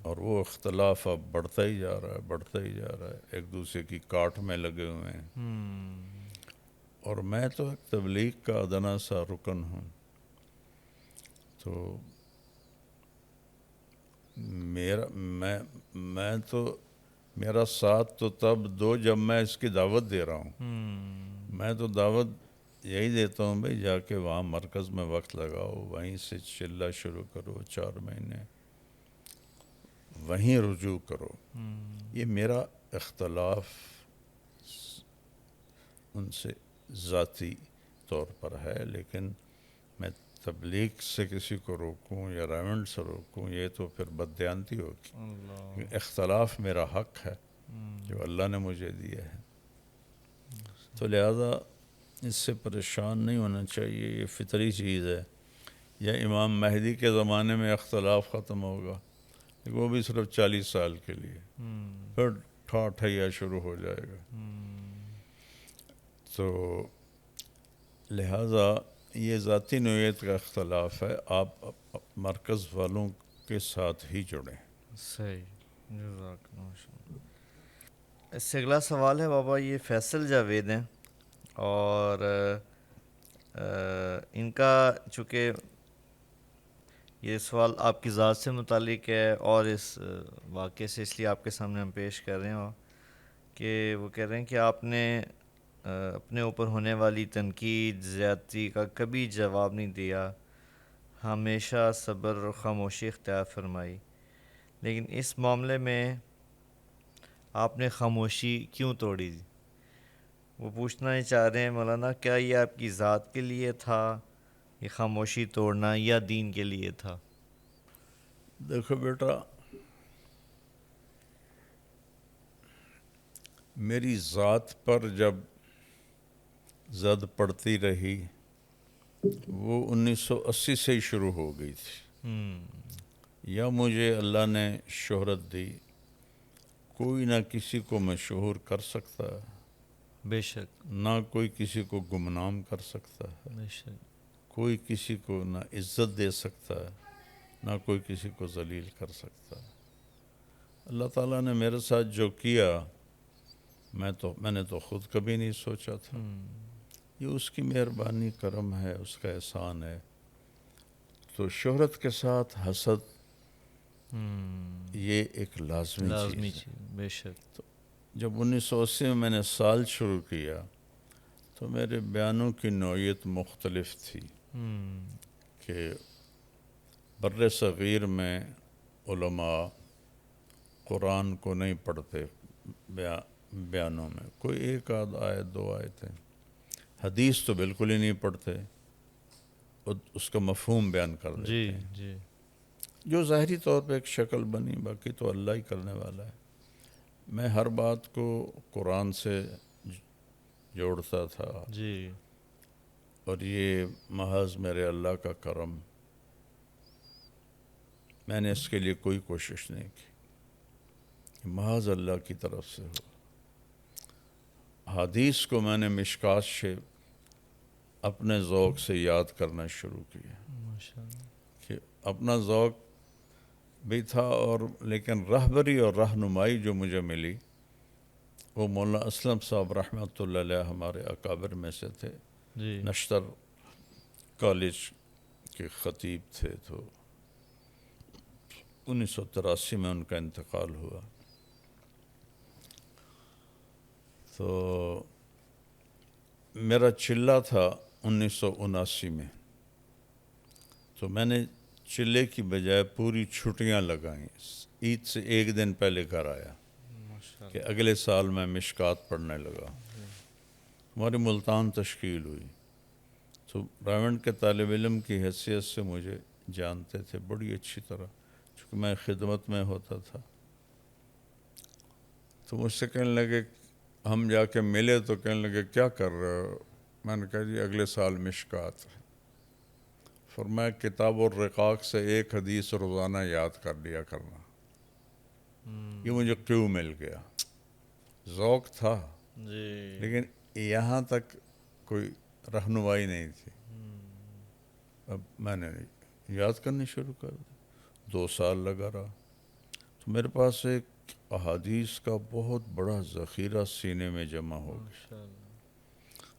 اور وہ اختلاف اب بڑھتا ہی جا رہا ہے، بڑھتا ہی جا رہا ہے. ایک دوسرے کی کاٹ میں لگے ہوئے ہیں. اور میں تو ایک تبلیغ کا ادنا سا رکن ہوں. تو میں تو میرا ساتھ تو تب دو جب میں اس کی دعوت دے رہا ہوں. میں تو دعوت یہی دیتا ہوں بھائی جا کے وہاں مرکز میں وقت لگاؤ، وہیں سے چلنا شروع کرو، 4 مہینے وہیں رجوع کرو. یہ میرا اختلاف ان سے ذاتی طور پر ہے. لیکن میں تبلیغ سے کسی کو روکوں یا رائمنڈ سے روکوں یہ تو پھر بددیانتی ہوگی. اختلاف میرا حق ہے جو اللہ نے مجھے دیا ہے. تو لہذا اس سے پریشان نہیں ہونا چاہیے، یہ فطری چیز ہے. یا امام مہدی کے زمانے میں اختلاف ختم ہوگا، لیکن وہ بھی صرف 40 سال کے لیے، پھر ٹھیا شروع ہو جائے گا. تو لہٰذا یہ ذاتی نوعیت کا اختلاف ہے. آپ مرکز والوں کے ساتھ ہی جڑیں. صحیح. جزاک اللہ. اس سے اگلا سوال ہے بابا، یہ فیصل جاوید ہیں اور ان کا چونکہ یہ سوال آپ کی ذات سے متعلق ہے اور اس واقعے سے اس لیے آپ کے سامنے ہم پیش کر رہے ہیں کہ وہ کہہ رہے ہیں کہ آپ نے اپنے اوپر ہونے والی تنقید زیادتی کا کبھی جواب نہیں دیا، ہمیشہ صبر اور خاموشی اختیار فرمائی، لیکن اس معاملے میں آپ نے خاموشی کیوں توڑی؟ وہ پوچھنا ہی چاہ رہے ہیں مولانا، کیا یہ آپ کی ذات کے لیے تھا یہ خاموشی توڑنا یا دین کے لیے تھا؟ دیکھو بیٹا، میری ذات پر جب زد پڑتی رہی وہ 1980 سے ہی شروع ہو گئی تھی. یا مجھے اللہ نے شہرت دی، کوئی نہ کسی کو مشہور کر سکتا ہے، بے شک، نہ کوئی کسی کو گمنام کر سکتا ہے، بے شک. کوئی کسی کو نہ عزت دے سکتا ہے، نہ کوئی کسی کو ذلیل کر سکتا ہے. اللہ تعالیٰ نے میرے ساتھ جو کیا میں نے تو خود کبھی نہیں سوچا تھا. یہ اس کی مہربانی کرم ہے، اس کا احسان ہے. تو شہرت کے ساتھ حسد یہ ایک لازمی چیز ہے. چیز، بے شک. تو جب 1980 میں نے سال شروع کیا تو میرے بیانوں کی نوعیت مختلف تھی کہ بر صغیر میں علماء قرآن کو نہیں پڑھتے بیانوں میں، کوئی ایک آدھ آیت دو آیتیں، حدیث تو بالکل ہی نہیں پڑھتے، اس کا مفہوم بیان کر دیتے جی ہیں، جی. جو ظاہری طور پہ ایک شکل بنی، باقی تو اللہ ہی کرنے والا ہے. میں ہر بات کو قرآن سے جوڑتا تھا، جی. اور یہ محض میرے اللہ کا کرم، میں نے اس کے لیے کوئی کوشش نہیں کی، محض اللہ کی طرف سے ہو. حدیث کو میں نے مشکات سے اپنے ذوق سے یاد کرنا شروع کیا کہ اپنا ذوق بھی تھا، اور لیکن رہبری اور رہنمائی جو مجھے ملی وہ مولانا اسلم صاحب رحمۃ اللہ علیہ ہمارے اکابر میں سے تھے. جی. نشتر کالج کے خطیب تھے. تو 1983 میں ان کا انتقال ہوا. تو میرا چلہ تھا 1979 میں، تو میں نے چلے کی بجائے پوری چھٹیاں لگائیں، عید سے ایک دن پہلے گھر آیا کہ اگلے سال میں مشکات پڑھنے لگا. ہماری ملتان تشکیل ہوئی تو راونڈ کے طالب علم کی حیثیت سے مجھے جانتے تھے بڑی اچھی طرح، چونکہ میں خدمت میں ہوتا تھا. تو مجھ سے کہنے لگے، ہم جا کے ملے تو کہنے لگے کیا کر رہے ہو؟ میں نے کہا جی اگلے سال مشکات. فرمایا کتاب الرقاق سے ایک حدیث روزانہ یاد کر لیا کرنا. یہ مجھے کیوں مل گیا، ذوق تھا جی. لیکن یہاں تک کوئی رہنمائی نہیں تھی. اب میں نے یاد کرنی شروع کر دی، 2 سال لگا رہا. تو میرے پاس ایک احادیث کا بہت بڑا ذخیرہ سینے میں جمع ہو گیا.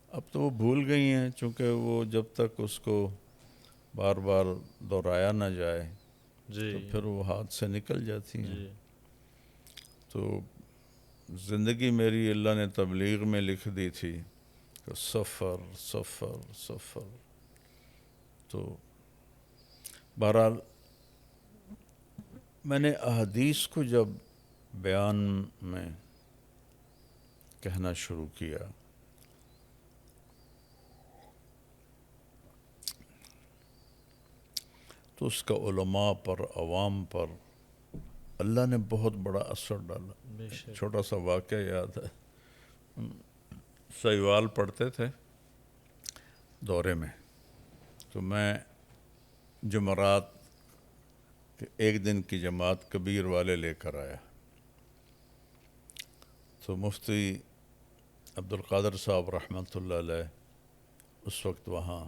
اب تو وہ بھول گئی ہیں، چونکہ وہ جب تک اس کو بار بار دہرایا نہ جائے تو پھر وہ ہاتھ سے نکل جاتی ہیں. تو زندگی میری اللہ نے تبلیغ میں لکھ دی تھی کہ سفر سفر سفر. تو بہرحال میں نے احادیث کو جب بیان میں کہنا شروع کیا تو اس کا علماء پر، عوام پر اللہ نے بہت بڑا اثر ڈالا. چھوٹا سا واقعہ یاد ہے، سیوال پڑھتے تھے دورے میں، تو میں جمعرات کہ ایک دن کی جماعت کبیر والے لے کر آیا. تو مفتی عبدالقادر صاحب رحمۃ اللہ علیہ اس وقت وہاں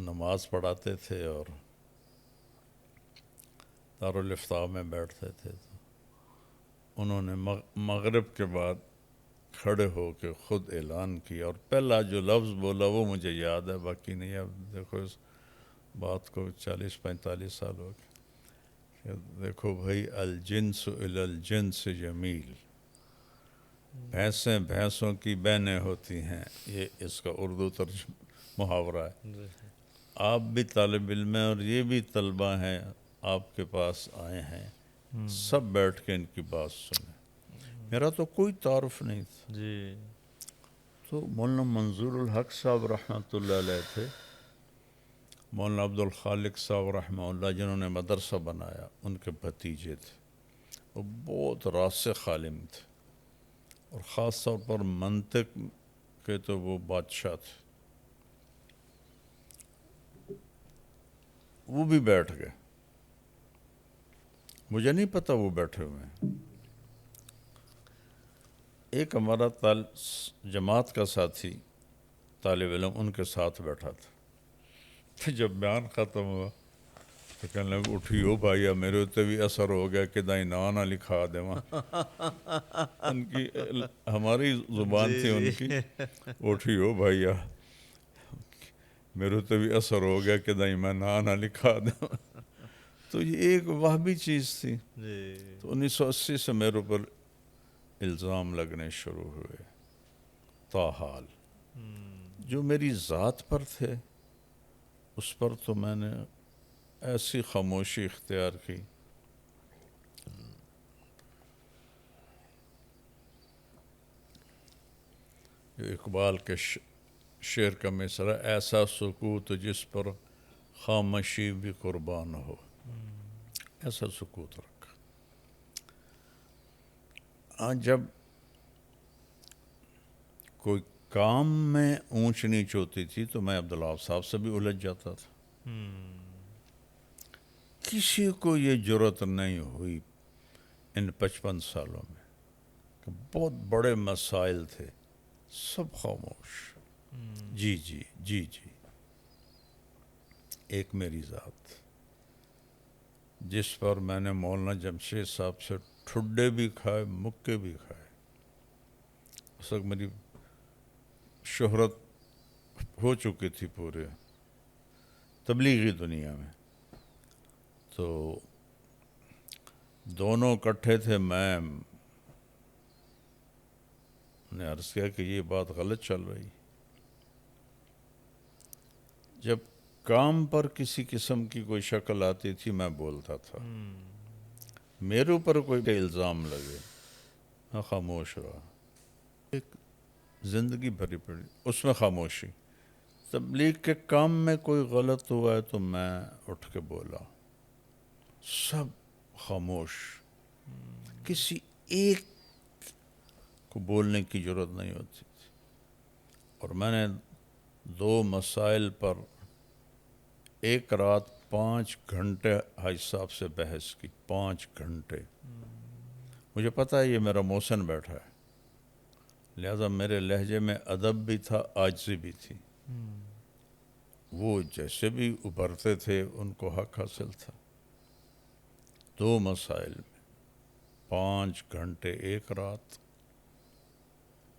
نماز پڑھاتے تھے اور دارالافتاء میں بیٹھتے تھے. تو انہوں نے مغرب کے بعد کھڑے ہو کے خود اعلان کیا، اور پہلا جو لفظ بولا وہ مجھے یاد ہے، باقی نہیں. اب دیکھو بات کو 40-45 سال ہو گئے کہ دیکھو بھائی، الجنس الی الجنس جمیل، بھینسیں بھینسوں کی بہنیں ہوتی ہیں، یہ اس کا اردو محاورہ ہے۔ آپ بھی طالب علم ہیں اور یہ بھی طلبہ ہیں، آپ کے پاس آئے ہیں، سب بیٹھ کے ان کی بات سنیں۔ میرا تو کوئی تعارف نہیں تھا، جی تو مولانا منظور الحق صاحب رحمۃ اللہ علیہ تھے، مولانا عبد الخالق صاحب رحمہ اللہ جنہوں نے مدرسہ بنایا، ان کے بھتیجے تھے، وہ بہت راسخ عالم تھے، اور خاص طور پر منطق کے تو وہ بادشاہ تھے۔ وہ بھی بیٹھ گئے، مجھے نہیں پتا وہ بیٹھے ہوئے ہیں۔ ایک ہمارا جماعت کا ساتھی طالب علم ان کے ساتھ بیٹھا تھا، تو جب بیان ختم ہوا تو کہنے لگا، اٹھیو بھائیا، میرے اتنے بھی اثر ہو گیا کہ دائی نہ لکھا دے وہاں۔ ان کی ہماری زبان تھی ان کی، اٹھیو بھائیا، میرے اتنے بھی اثر ہو گیا کہ دائی میں نہ لکھا دوں۔ تو یہ ایک وہابی چیز تھی۔ تو 1980 سے میرے اوپر الزام لگنے شروع ہوئے، تاحال جو میری ذات پر تھے اس پر تو میں نے ایسی خاموشی اختیار کی۔ جو اقبال کے شعر کا مصرع، ایسا سکوت جس پر خاموشی بھی قربان ہو، ایسا سکوت رکھا۔ جب کوئی کام میں اونچ نیچ ہوتی تھی تو میں عبدالوہاب صاحب سے بھی الجھ جاتا تھا۔ کسی کو یہ جرأت نہیں ہوئی ان 55 سالوں میں کہ بہت بڑے مسائل تھے، سب خاموش، جی جی جی جی۔ ایک میری ذات جس پر میں نے مولانا جمشید صاحب سے ٹھڈے بھی کھائے، مکے بھی کھائے۔ اس وقت میری شہرت ہو چکی تھی پورے تبلیغی دنیا میں، تو دونوں اکٹھے تھے۔ میں نے عرض کیا کہ یہ بات غلط چل رہی۔ جب کام پر کسی قسم کی کوئی شکل آتی تھی میں بولتا تھا، میرے اوپر کوئی الزام لگے میں خاموش رہا۔ ایک زندگی بھری پڑی اس میں خاموشی۔ تبلیغ کے کام میں کوئی غلط ہوا ہے تو میں اٹھ کے بولا، سب خاموش، کسی ایک کو بولنے کی ضرورت نہیں ہوتی تھی۔ اور میں نے 2 مسائل پر ایک رات 5 گھنٹے حاج صاحب سے بحث کی، 5 گھنٹے۔ مجھے پتا ہے یہ میرا محسن بیٹھا ہے، لہذا میرے لہجے میں ادب بھی تھا، عاجزی بھی تھی۔ وہ جیسے بھی ابھرتے تھے ان کو حق حاصل تھا۔ 2 مسائل میں 5 گھنٹے ایک رات،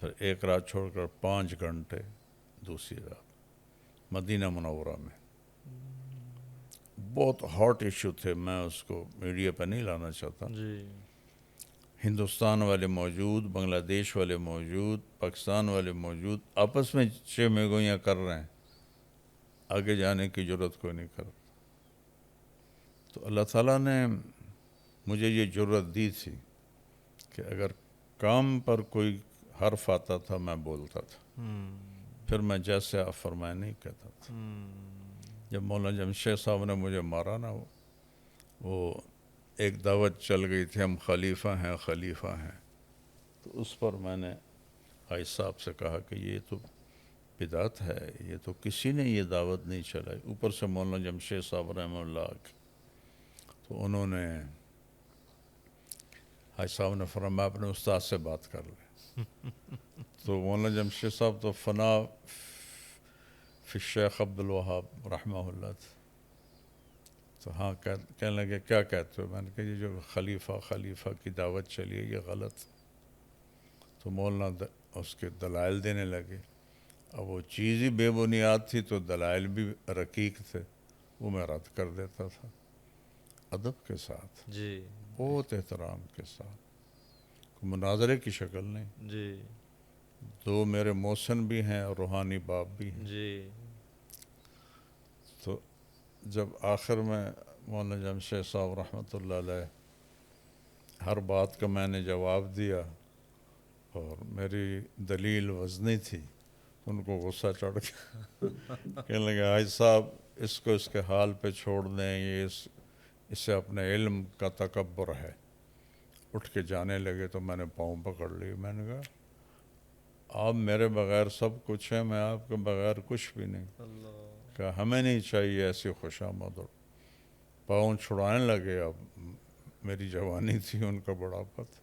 پھر ایک رات چھوڑ کر 5 گھنٹے دوسری رات مدینہ منورہ میں۔ بہت ہاٹ ایشو تھے، میں اس کو میڈیا پہ نہیں لانا چاہتا۔ ہندوستان والے موجود، بنگلہ دیش والے موجود، پاکستان والے موجود، آپس میں چہ گوئیاں کر رہے ہیں، آگے جانے کی جرأت کوئی نہیں کر۔ تو اللہ تعالیٰ نے مجھے یہ جرأت دی تھی کہ اگر کام پر کوئی حرف آتا تھا میں بولتا تھا، پھر میں جیسے آپ فرمائے نہیں کہتا تھا۔ جب مولانا جمشید صاحب نے مجھے مارا نا، وہ ایک دعوت چل گئی تھی، ہم خلیفہ ہیں خلیفہ ہیں، تو اس پر میں نے حاج صاحب سے کہا کہ یہ تو بدعت ہے، یہ تو کسی نے یہ دعوت نہیں چلائی، اوپر سے مولانا جمشید صاحب رحمہ اللہ کی۔ تو انہوں نے، حاج صاحب نے فرمایا اپنے استاد سے بات کر لیں۔ تو مولانا جمشید صاحب تو فنا فی الشیخ عبدالوہاب رحمہ اللہ تھے، تو ہاں کہنے لگے کیا کہتے ہو؟ میں نے کہا یہ جو خلیفہ کی دعوت چلی ہے یہ غلط۔ تو مولانا اس کے دلائل دینے لگے، اب وہ چیز ہی بے بنیاد تھی تو دلائل بھی رقیق تھے۔ وہ میں رد کر دیتا تھا ادب کے ساتھ، جی بہت احترام کے ساتھ، کوئی مناظرے کی شکل نہیں۔ جی دو میرے محسن بھی ہیں اور روحانی باپ بھی ہیں۔ جی تو جب آخر میں مولانا جمشید صاحب رحمۃ اللہ علیہ ہر بات کا میں نے جواب دیا اور میری دلیل وزنی تھی، ان کو غصہ چڑھ گیا، کہنے لگے حاج صاحب اس کو اس کے حال پہ چھوڑ دیں، یہ اسے اپنے علم کا تکبر ہے۔ اٹھ کے جانے لگے تو میں نے پاؤں پکڑ لی، میں نے کہا آپ میرے بغیر سب کچھ ہیں، میں آپ کے بغیر کچھ بھی نہیں۔ اللہ کہ ہمیں نہیں چاہیے ایسی خوشامد۔ اور پاؤں چھڑانے لگے، اب میری جوانی تھی، ان کا بڑھاپا تھا،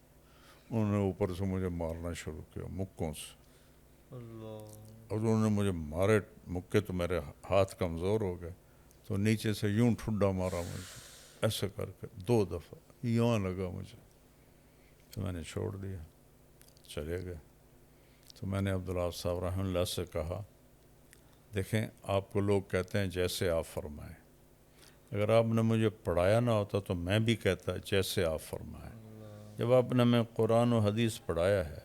انہوں نے اوپر سے مجھے مارنا شروع کیا مکوں سے، اللہ اور انہوں نے مجھے مارے مکے تو میرے ہاتھ کمزور ہو گئے، تو نیچے سے یوں ٹھڈا مارا مجھے ایسے کر کے 2 دفعہ، یوں لگا مجھے، تو میں نے چھوڑ دیا، چلے گئے۔ تو میں نے عبداللہ صاحب رحمۃ اللہ سے کہا دیکھیں آپ کو لوگ کہتے ہیں جیسے آپ فرمائیں، اگر آپ نے مجھے پڑھایا نہ ہوتا تو میں بھی کہتا جیسے آپ فرمائیں۔ جب آپ نے میں قرآن و حدیث پڑھایا ہے،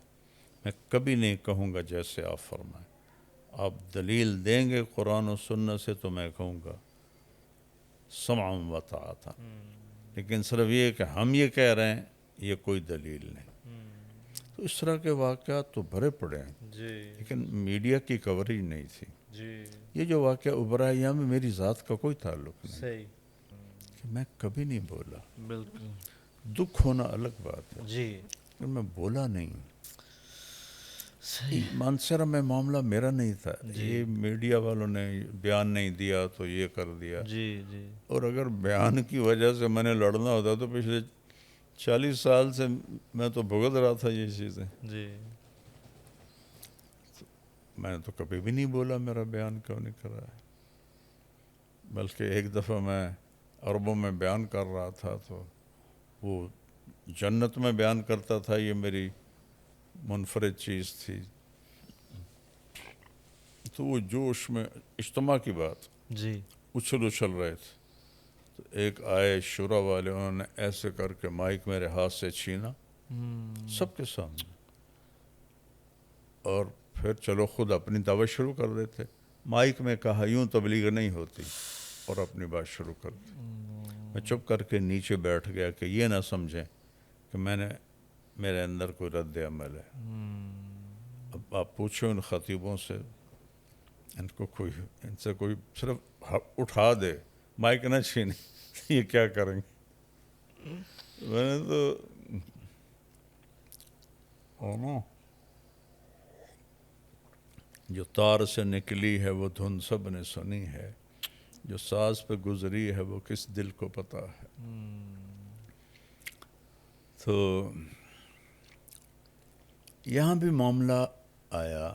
میں کبھی نہیں کہوں گا جیسے آپ فرمائیں۔ آپ دلیل دیں گے قرآن و سنت سے تو میں کہوں گا سمعا و طاعتا، لیکن صرف یہ کہ ہم یہ کہہ رہے ہیں یہ کوئی دلیل نہیں۔ تو اس طرح کے واقعات تو بھرے پڑے ہیں، جی لیکن میڈیا کی کوریج نہیں تھی۔ جی یہ جو واقعہ ابھرا ہے یہاں میں میری ذات کا کوئی تعلق نہیں، صحیح کہ میں کبھی نہیں بولا۔ بالکل دکھ ہونا الگ بات ہے، جی لیکن میں بولا نہیں۔ صحیح مانسرا میں معاملہ میرا نہیں تھا، جی یہ میڈیا والوں نے بیان نہیں دیا تو یہ کر دیا، جی جی اور اگر بیان کی وجہ سے میں نے لڑنا ہوتا تو پچھلے 40 سال سے میں تو بھگت رہا تھا یہ چیزیں۔ جی میں نے تو کبھی بھی نہیں بولا میرا بیان کیوں نہیں کر رہا ہے، بلکہ ایک دفعہ میں عربوں میں بیان کر رہا تھا تو وہ جنت میں بیان کرتا تھا، یہ میری منفرد چیز تھی، تو وہ جوش میں اجتماع کی بات جی اچھل رہے تھے، تو ایک آئے شورا والے، انہوں نے ایسے کر کے مائک میرے ہاتھ سے چھینا سب کے سامنے، اور پھر چلو خود اپنی دعوت شروع کر دیتے، مائک میں کہا یوں تبلیغ نہیں ہوتی، اور اپنی بات شروع کر دی۔ میں چپ کر کے نیچے بیٹھ گیا کہ یہ نہ سمجھیں کہ میرے اندر کوئی رد عمل ہے۔ اب آپ پوچھو ان خطیبوں سے، ان سے کوئی صرف اٹھا دے، مائک نہ چھینے، یہ کیا کریں گے؟ میں نے تو جو تار سے نکلی ہے وہ دھن سب نے سنی ہے، جو ساز پہ گزری ہے وہ کس دل کو پتا ہے۔ تو یہاں بھی معاملہ آیا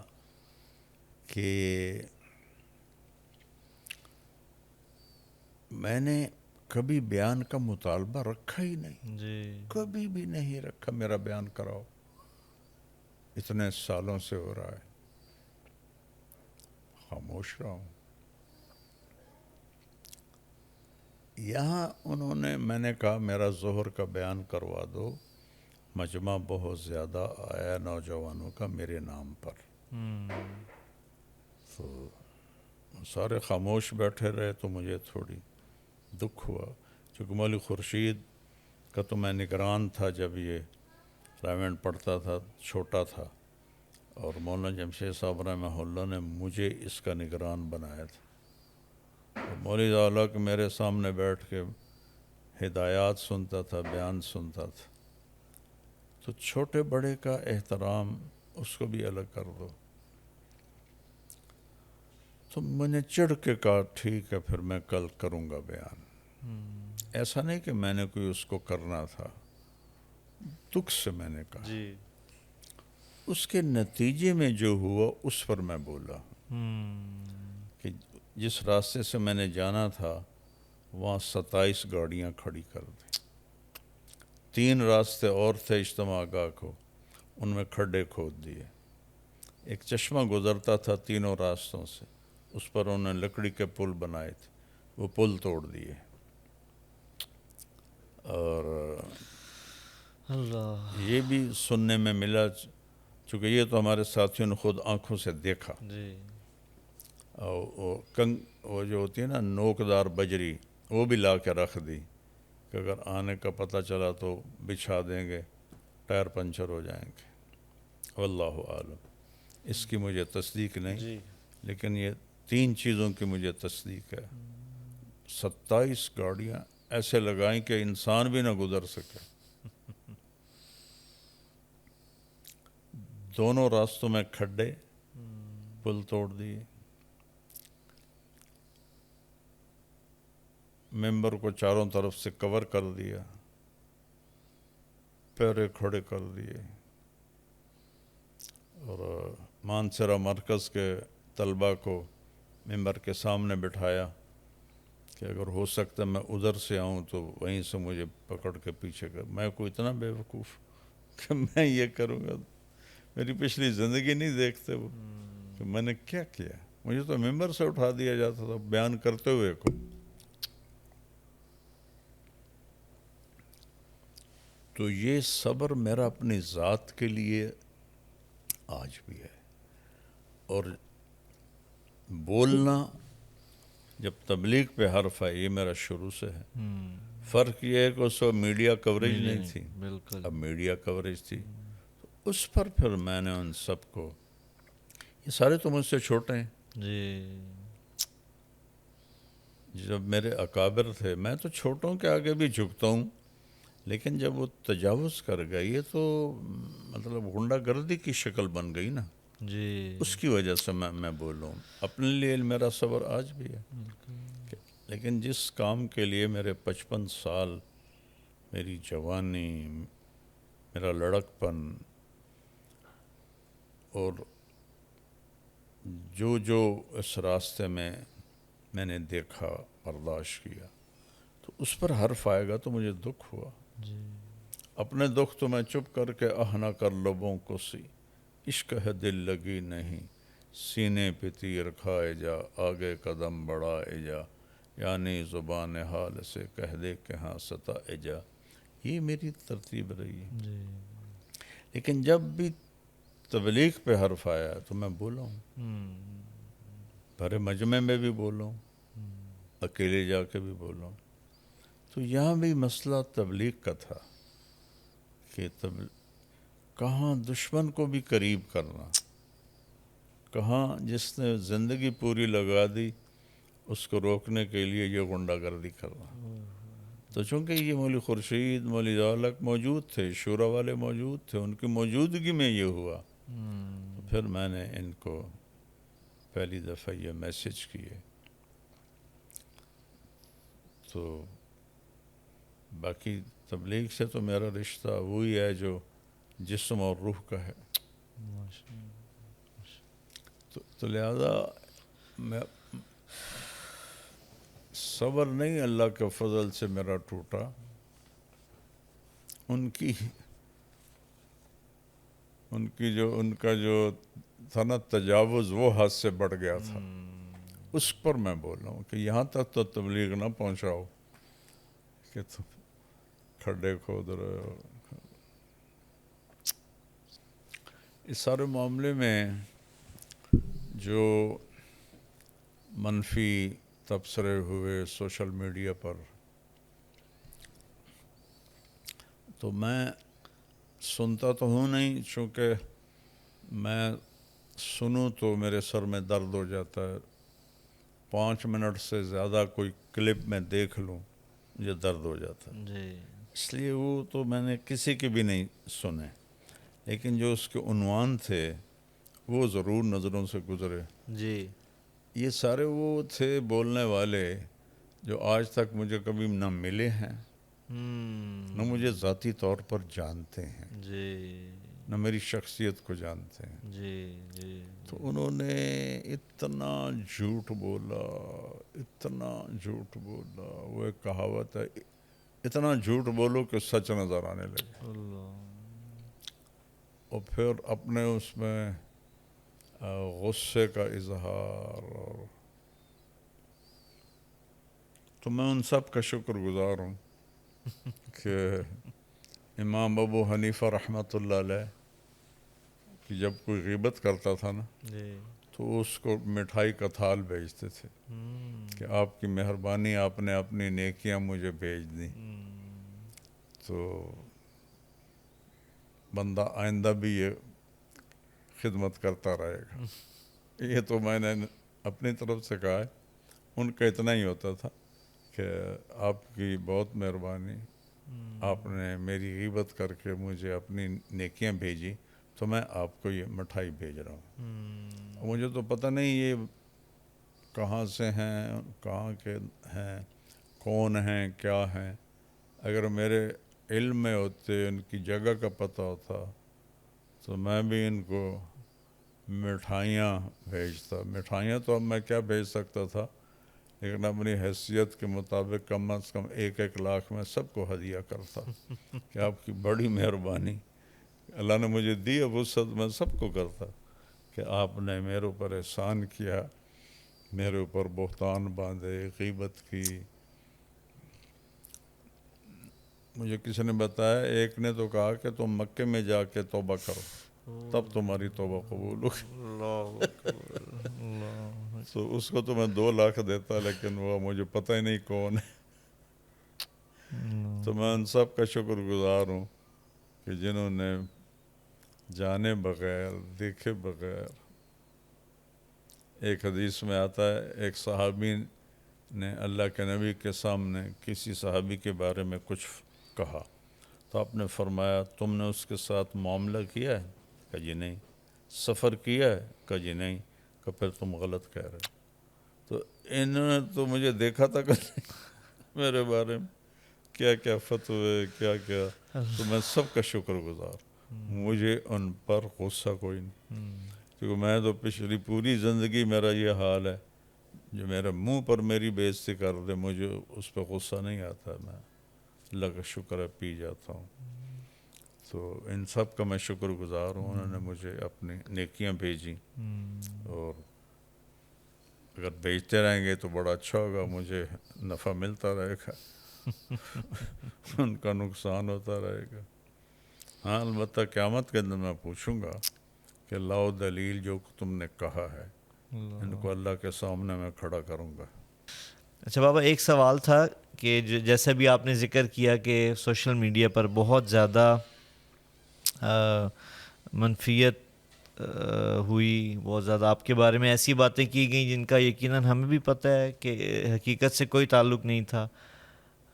کہ میں نے کبھی بیان کا مطالبہ رکھا ہی نہیں، جی کبھی بھی نہیں رکھا میرا بیان کراؤ، اتنے سالوں سے ہو رہا ہے، خاموش رہا ہوں۔ یہاں میں نے کہا میرا ظہر کا بیان کروا دو، مجمع بہت زیادہ آیا نوجوانوں کا میرے نام پر، تو سارے خاموش بیٹھے رہے، تو مجھے تھوڑی دکھ ہوا، چونکہ مولوی خورشید کا تو میں نگران تھا جب یہ رائمنڈ پڑھتا تھا، چھوٹا تھا، اور مولانا جمشید صاحب رحمہ اللہ نے مجھے اس کا نگران بنایا تھا، اور مولوی اعلیٰ کے میرے سامنے بیٹھ کے ہدایات سنتا تھا، بیان سنتا تھا، تو چھوٹے بڑے کا احترام اس کو بھی الگ کر دو۔ تو میں نے چڑھ کے کہا ٹھیک ہے پھر میں کل کروں گا بیان۔ ایسا نہیں کہ میں نے کوئی اس کو کرنا تھا، دکھ سے میں نے کہا، جی اس کے نتیجے میں جو ہوا اس پر میں بولا کہ جس راستے سے میں نے جانا تھا وہاں 27 گاڑیاں کھڑی کر دیں، 3 راستے اور تھے اجتماع گاہ کو، ان میں کھڈے کھود دیے، ایک چشمہ گزرتا تھا تینوں راستوں سے، اس پر انہوں نے لکڑی کے پل بنائے تھے، وہ پل توڑ دیے. اور اللہ. یہ بھی سننے میں ملا، چونکہ یہ تو ہمارے ساتھیوں نے خود آنکھوں سے دیکھا. جی. اور وہ جو ہوتی ہے نا نوکدار بجری، وہ بھی لا کے رکھ دی کہ اگر آنے کا پتہ چلا تو بچھا دیں گے، ٹائر پنچر ہو جائیں گے. واللہ عالم. اس کی مجھے تصدیق نہیں، جی. لیکن یہ 3 چیزوں کی مجھے تصدیق ہے. 27 گاڑیاں ایسے لگائیں کہ انسان بھی نہ گزر سکے. دونوں راستوں میں کھڈے، پل توڑ دیے. ممبر کو چاروں طرف سے کور کر دیا، پیرے کھڑے کر دیے. اور مانسرا مرکز کے طلبہ کو ممبر کے سامنے بٹھایا کہ اگر ہو سکتا میں ادھر سے آؤں تو وہیں سے مجھے پکڑ کے پیچھے کر. میں کوئی اتنا بے وقوف کہ میں یہ کروں گا. میری پچھلی زندگی نہیں دیکھتے وہ کہ میں نے کیا کیا. مجھے تو ممبر سے اٹھا دیا جاتا تھا بیان کرتے ہوئے کو. تو یہ صبر میرا اپنی ذات کے لیے آج بھی ہے. اور بولنا جب تبلیغ پہ حرف ہے، یہ میرا شروع سے ہے. فرق یہ ہے کہ اس وقت میڈیا کوریج نہیں تھی، بالکل. اب میڈیا کوریج تھی. اس پر پھر میں نے ان سب کو، یہ سارے تو مجھ سے چھوٹے ہیں، جی. جب میرے اکابر تھے میں تو چھوٹوں کے آگے بھی جھکتا ہوں، لیکن جب وہ تجاوز کر گئے یہ تو مطلب غنڈہ گردی کی شکل بن گئی نا. جی. اس کی وجہ سے میں بولوں. اپنے لیے میرا صبر آج بھی ہے، لیکن جس کام کے لیے میرے 55 سال، میری جوانی، میرا لڑکپن، اور جو اس راستے میں نے دیکھا، برداشت کیا، تو اس پر حرف آئے گا تو مجھے دکھ ہوا. جی. اپنے دکھ تو میں چپ کر کے نہ کر لبوں کو سی، عشق ہے دل لگی نہیں، سینے پہ تیر کھائے جا، آگے قدم بڑھائے جا، یعنی زبان حال سے کہہ دے کہ ہاں ستائے جا. یہ میری ترتیب رہی ہے. جی. لیکن جب بھی تبلیغ پہ حرف آیا تو میں بولا ہوں، بھرے مجمع میں بھی بولا ہوں، اکیلے جا کے بھی بولا ہوں. تو یہاں بھی مسئلہ تبلیغ کا تھا کہ کہاں دشمن کو بھی قریب کرنا، کہاں جس نے زندگی پوری لگا دی اس کو روکنے کے لیے یہ غنڈہ گردی کرنا. تو چونکہ یہ مولوی خورشید، مولوی ذالک موجود تھے، شورا والے موجود تھے، ان کی موجودگی میں یہ ہوا. تو پھر میں نے ان کو پہلی دفعہ یہ میسج کیے. تو باقی تبلیغ سے تو میرا رشتہ وہی ہے جو جسم اور روح کا ہے. تو لہذا میں صبر نہیں اللہ کے فضل سے میرا ٹوٹا، ان کا جو تھا نا تجاوز، وہ حد سے بڑھ گیا تھا. اس پر میں بول رہا ہوں کہ یہاں تک تو تبلیغ نہ پہنچاؤ کہ تم کھڈے کھود رہے ہو. اس سارے معاملے میں جو منفی تبصرے ہوئے سوشل میڈیا پر، تو میں سنتا تو ہوں نہیں، چونکہ میں سنوں تو میرے سر میں درد ہو جاتا ہے. 5 منٹ سے زیادہ کوئی کلپ میں دیکھ لوں مجھے درد ہو جاتا ہے. جی. اس لیے وہ تو میں نے کسی کے بھی نہیں سنے، لیکن جو اس کے عنوان تھے وہ ضرور نظروں سے گزرے. جی. یہ سارے وہ تھے بولنے والے جو آج تک مجھے کبھی نہ ملے ہیں، نہ مجھے ذاتی طور پر جانتے ہیں، جی. نہ میری شخصیت کو جانتے ہیں. جی. جی. تو انہوں نے اتنا جھوٹ بولا، اتنا جھوٹ بولا. وہ ایک کہاوت ہے، اتنا جھوٹ بولو کہ سچ نظر آنے لگے. اللہ. اور پھر اپنے اس میں غصے کا اظہار، اور تو میں ان سب کا شکر گزار ہوں کہ امام ابو حنیفہ رحمۃ اللہ علیہ کہ جب کوئی غیبت کرتا تھا نا جی تو اس کو مٹھائی کا تھال بھیجتے تھے کہ آپ کی مہربانی، آپ نے اپنی نیکیاں مجھے بھیج دیں، تو بندہ آئندہ بھی یہ خدمت کرتا رہے گا۔ یہ تو میں نے اپنی طرف سے کہا ہے، ان کا اتنا ہی ہوتا تھا کہ آپ کی بہت مہربانی، آپ نے میری غیبت کر کے مجھے اپنی نیکیاں بھیجی تو میں آپ کو یہ مٹھائی بھیج رہا ہوں۔ مجھے تو پتہ نہیں یہ کہاں سے ہیں، کہاں کے ہیں، کون ہیں، کیا ہیں۔ اگر میرے علم میں ہوتے، ان کی جگہ کا پتہ ہوتا تو میں بھی ان کو مٹھائیاں بھیجتا۔ مٹھائیاں تو اب میں کیا بھیج سکتا تھا، لیکن اپنی حیثیت کے مطابق کم از کم 1 لاکھ میں سب کو ہدیہ کرتا کہ آپ کی بڑی مہربانی اللہ نے مجھے دی ہے، وسعت میں سب کو کرتا کہ آپ نے میرے اوپر احسان کیا، میرے اوپر بہتان باندھے، غیبت کی۔ مجھے کسی نے بتایا، ایک نے تو کہا کہ تم مکے میں جا کے توبہ کرو تب تمہاری توبہ قبول ہوگی۔ اللہ اکبر، اللہ تو اس کو تو میں 2 لاکھ دیتا، لیکن وہ مجھے پتہ ہی نہیں کون ہے۔ تو میں ان سب کا شکر گزار ہوں کہ جنہوں نے جانے بغیر، دیکھے بغیر، ایک حدیث میں آتا ہے ایک صحابی نے اللہ کے نبی کے سامنے کسی صحابی کے بارے میں کچھ کہا تو آپ نے فرمایا، تم نے اس کے ساتھ معاملہ کیا ہے؟ کہا جی نہیں۔ سفر کیا ہے؟ کہا جی نہیں۔ کہ پھر تم غلط کہہ رہے۔ تو انہوں نے تو مجھے دیکھا تھا کہ میرے بارے میں کیا کیا فتوے، کیا کیا، تو میں سب کا شکر گزار۔ مجھے ان پر غصہ کوئی نہیں، کیونکہ میں تو پچھلی پوری زندگی میرا یہ حال ہے، جو میرے منہ پر میری بےعزتی کر دے مجھے اس پہ غصہ نہیں آتا، میں اللہ کا شکر ہے پی جاتا ہوں۔ تو ان سب کا میں شکر گزار ہوں، انہوں نے مجھے اپنی نیکیاں بھیجی، اور اگر بھیجتے رہیں گے تو بڑا اچھا ہوگا، مجھے نفع ملتا رہے گا، ان کا نقصان ہوتا رہے گا۔ ہاں البتہ قیامت کے دن میں پوچھوں گا کہ لاؤ دلیل جو تم نے کہا ہے، ان کو اللہ کے سامنے میں کھڑا کروں گا۔ اچھا بابا، ایک سوال تھا کہ جیسے بھی آپ نے ذکر کیا کہ سوشل میڈیا پر بہت زیادہ منفیت ہوئی، بہت زیادہ آپ کے بارے میں ایسی باتیں کی گئیں جن کا یقیناً ہمیں بھی پتہ ہے کہ حقیقت سے کوئی تعلق نہیں تھا،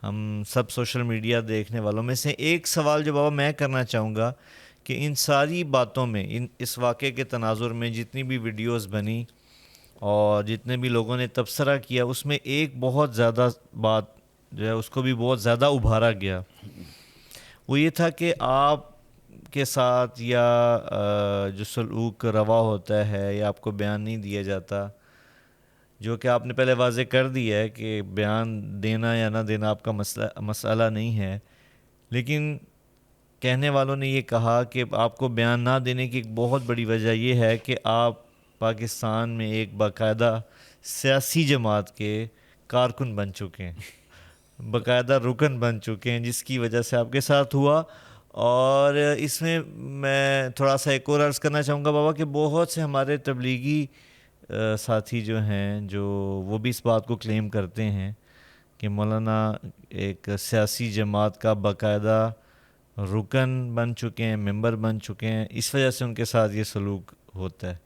ہم سب سوشل میڈیا دیکھنے والوں میں سے۔ ایک سوال جو بابا میں کرنا چاہوں گا کہ ان ساری باتوں میں، اس واقعے کے تناظر میں جتنی بھی ویڈیوز بنی اور جتنے بھی لوگوں نے تبصرہ کیا، اس میں ایک بہت زیادہ بات جو ہے اس کو بھی بہت زیادہ ابھارا گیا، وہ یہ تھا کہ آپ کے ساتھ یا جو سلوک روا ہوتا ہے یا آپ کو بیان نہیں دیا جاتا، جو کہ آپ نے پہلے واضح کر دیا ہے کہ بیان دینا یا نہ دینا آپ کا مسئلہ نہیں ہے، لیکن کہنے والوں نے یہ کہا کہ آپ کو بیان نہ دینے کی ایک بہت بڑی وجہ یہ ہے کہ آپ پاکستان میں ایک باقاعدہ سیاسی جماعت کے کارکن بن چکے ہیں، باقاعدہ رکن بن چکے ہیں، جس کی وجہ سے آپ کے ساتھ ہوا۔ اور اس میں تھوڑا سا ایک اور عرض کرنا چاہوں گا بابا کہ بہت سے ہمارے تبلیغی ساتھی جو ہیں، جو وہ بھی اس بات کو کلیم کرتے ہیں کہ مولانا ایک سیاسی جماعت کا باقاعدہ رکن بن چکے ہیں، ممبر بن چکے ہیں، اس وجہ سے ان کے ساتھ یہ سلوک ہوتا ہے۔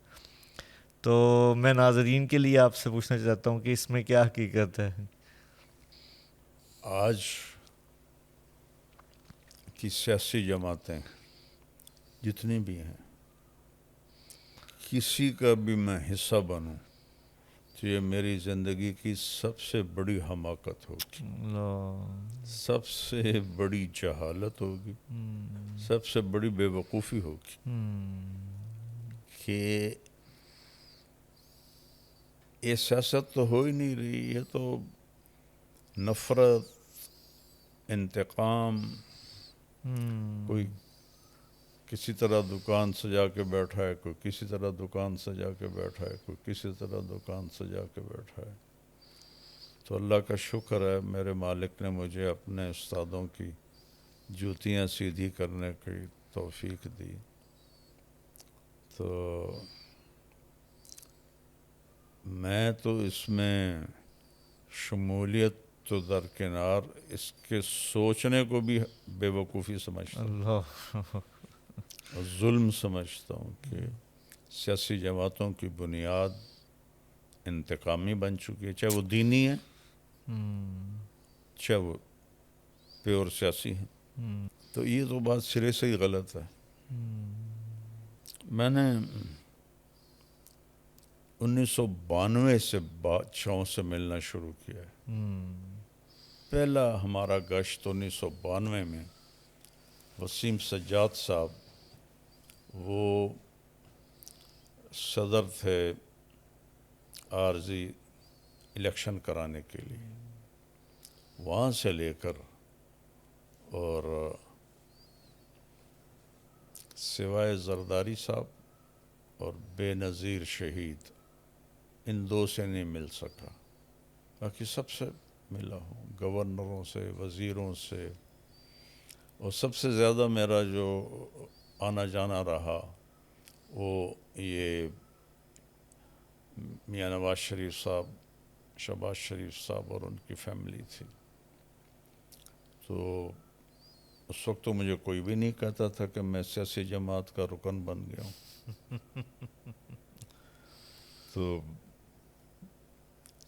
تو میں ناظرین کے لیے آپ سے پوچھنا چاہتا ہوں کہ اس میں کیا حقیقت ہے؟ آج کی سیاسی جماعتیں جتنی بھی ہیں، کسی کا بھی میں حصہ بنوں تو یہ میری زندگی کی سب سے بڑی حماقت ہوگی، سب سے بڑی جہالت ہوگی، سب سے بڑی بے وقوفی ہوگی کہ یہ سیاست تو ہو ہی نہیں رہی، یہ تو نفرت، انتقام، کوئی کسی طرح دکان سجا کے بیٹھا ہے، کوئی کسی طرح دکان سجا کے بیٹھا ہے، کوئی کسی طرح دکان سجا کے بیٹھا ہے۔ تو اللہ کا شکر ہے میرے مالک نے مجھے اپنے استادوں کی جوتیاں سیدھی کرنے کی توفیق دی. تو میں تو اس میں شمولیت تو درکنار اس کے سوچنے کو بھی بے وقوفی سمجھتا ہوں اللہ. اور ظلم سمجھتا ہوں کہ سیاسی جماعتوں کی بنیاد انتقامی بن چکی ہے، چاہے وہ دینی ہے چاہے وہ پیور سیاسی ہیں. تو یہ تو بات سرے سے ہی غلط ہے. میں نے 1992 سے بادشاہوں سے ملنا شروع کیا ہے. پہلا ہمارا گشت 1992 میں وسیم سجاد صاحب وہ صدر تھے عارضی الیکشن کرانے کے لیے، وہاں سے لے کر اور سوائے زرداری صاحب اور بے نظیر شہید ان دو سے نہیں مل سکا، باقی سب سے ملا ہوں، گورنروں سے، وزیروں سے. اور سب سے زیادہ میرا جو آنا جانا رہا وہ یہ میاں نواز شریف صاحب، شہباز شریف صاحب اور ان کی فیملی تھی. تو اس وقت تو مجھے کوئی بھی نہیں کہتا تھا کہ میں سیاسی جماعت کا رکن بن گیا ہوں. تو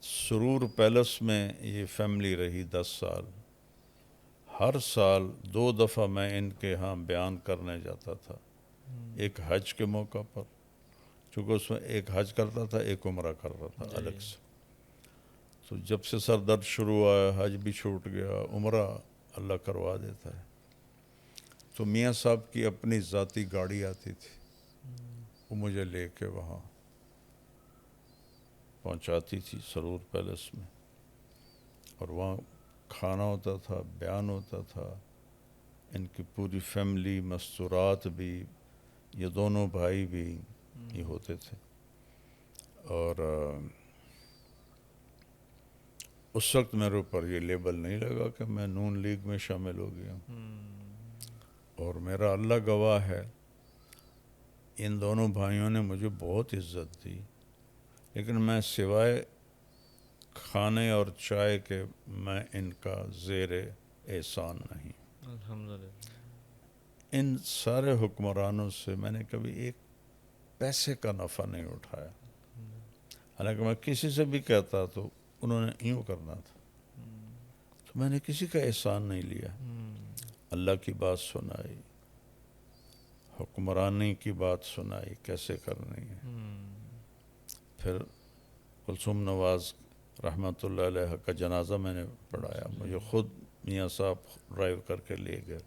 سرور پیلس میں یہ فیملی رہی 10 سال. ہر سال 2 دفعہ میں ان کے ہاں بیان کرنے جاتا تھا، ایک حج کے موقع پر، چونکہ اس میں ایک حج کرتا تھا ایک عمرہ کرتا تھا الگ سے. تو جب سے سر درد شروع ہوا، حج بھی چھوٹ گیا، عمرہ اللہ کروا دیتا ہے. تو میاں صاحب کی اپنی ذاتی گاڑی آتی تھی، وہ مجھے لے کے وہاں پہنچاتی تھی سرور پیلس میں، اور وہاں کھانا ہوتا تھا، بیان ہوتا تھا. ان کی پوری فیملی، مستورات بھی، یہ دونوں بھائی بھی یہ ہوتے تھے. اور اس وقت میرے اوپر یہ لیبل نہیں لگا کہ میں نون لیگ میں شامل ہو گیا ہوں. اور میرا اللہ گواہ ہے ان دونوں بھائیوں نے مجھے بہت عزت دی، لیکن میں سوائے کھانے اور چائے کے میں ان کا زیر احسان نہیں. الحمدللہ. ان سارے حکمرانوں سے میں نے کبھی ایک پیسے کا نفع نہیں اٹھایا، حالانکہ میں کسی سے بھی کہتا تو انہوں نے یوں کرنا تھا. تو میں نے کسی کا احسان نہیں لیا. اللہ کی بات سنائی، حکمرانی کی بات سنائی کیسے کرنی ہے. پھر کلثوم نواز رحمۃ اللہ علیہ کا جنازہ میں نے پڑھایا، مجھے خود میاں صاحب ڈرائیو کر کے لے گئے.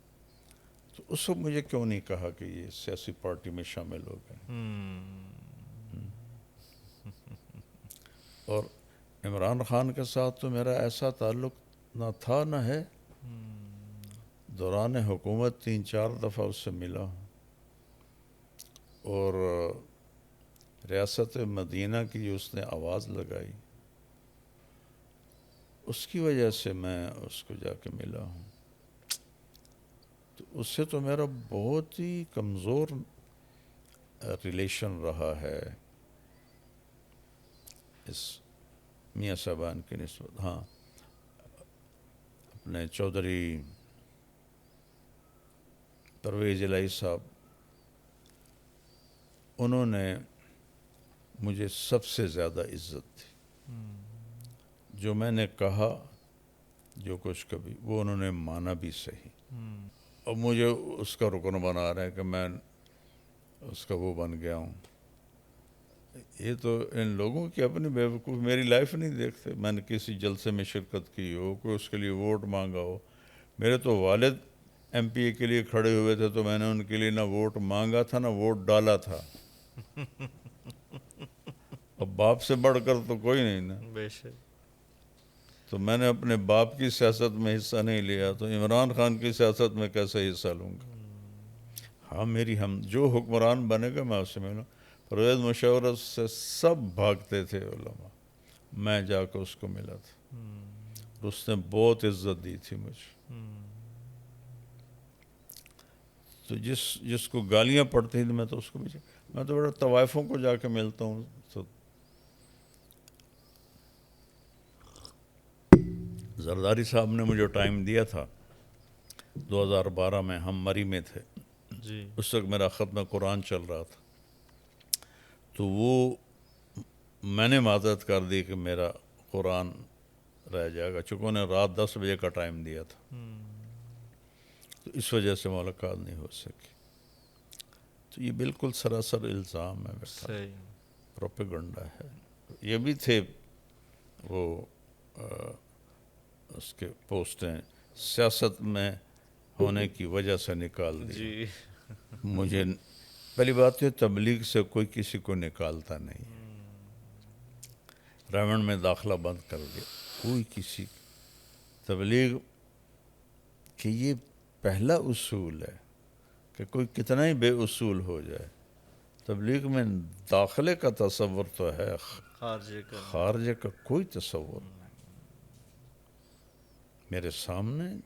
تو اس وقت مجھے کیوں نہیں کہا کہ یہ سیاسی پارٹی میں شامل ہو گئے. اور عمران خان کے ساتھ تو میرا ایسا تعلق نہ تھا نہ ہے. دوران حکومت 3-4 دفعہ اس سے ملا ہوں، اور ریاست مدینہ کی جو اس نے آواز لگائی اس کی وجہ سے میں اس کو جا کے ملا ہوں. تو اس سے تو میرا بہت ہی کمزور ریلیشن رہا ہے اس میاں صاحبان کی نسبت. ہاں، اپنے چودھری پرویز الہی صاحب، انہوں نے مجھے سب سے زیادہ عزت دی. جو میں نے کہا، جو کچھ کبھی، وہ انہوں نے مانا بھی صحیح. اور مجھے اس کا رکن بنا رہے ہیں کہ میں اس کا وہ بن گیا ہوں. یہ تو ان لوگوں کی اپنی بیوقوف، میری لائف نہیں دیکھتے. میں نے کسی جلسے میں شرکت کی ہو، کوئی اس کے لیے ووٹ مانگا ہو. میرے تو والد ایم پی اے کے لیے کھڑے ہوئے تھے تو میں نے ان کے لیے نہ ووٹ مانگا تھا نہ ووٹ ڈالا تھا. اب باپ سے بڑھ کر تو کوئی نہیں نا. بے شک. تو میں نے اپنے باپ کی سیاست میں حصہ نہیں لیا، تو عمران خان کی سیاست میں کیسے حصہ لوں گا. ہاں، میری ہم جو حکمران بنے گا میں اس سے ملوں. پرویز مشاورت سے سب بھاگتے تھے علماء، میں جا کے اس کو ملا تھا. اس نے بہت عزت دی تھی مجھے. تو جس کو گالیاں پڑتی تھیں میں تو اس کو بھی میں تو بڑا طوائفوں کو جا کے ملتا ہوں. تو زرداری صاحب نے مجھے ٹائم دیا تھا 2012 میں، ہم مری میں تھے جی. اس وقت میرا ختم قرآن چل رہا تھا. تو وہ میں نے معذرت کر دی کہ میرا قرآن رہ جائے گا، چونکہ انہیں رات 10 بجے کا ٹائم دیا تھا. تو اس وجہ سے ملاقات نہیں ہو سکی. تو یہ بالکل سراسر الزام ہے، صحیح. پروپیگنڈا ہے. یہ بھی تھے وہ اس کے پوسٹیں سیاست میں ہونے کی وجہ سے نکال دی. جی. مجھے پہلی بات یہ تبلیغ سے کوئی کسی کو نکالتا نہیں. ریونڈ میں داخلہ بند کر دیا. کوئی کسی تبلیغ کہ یہ پہلا اصول ہے کہ کوئی کتنا ہی بے اصول ہو جائے، تبلیغ میں داخلے کا تصور تو ہے، خارجے کا کوئی تصور نہیں. میرے سامنے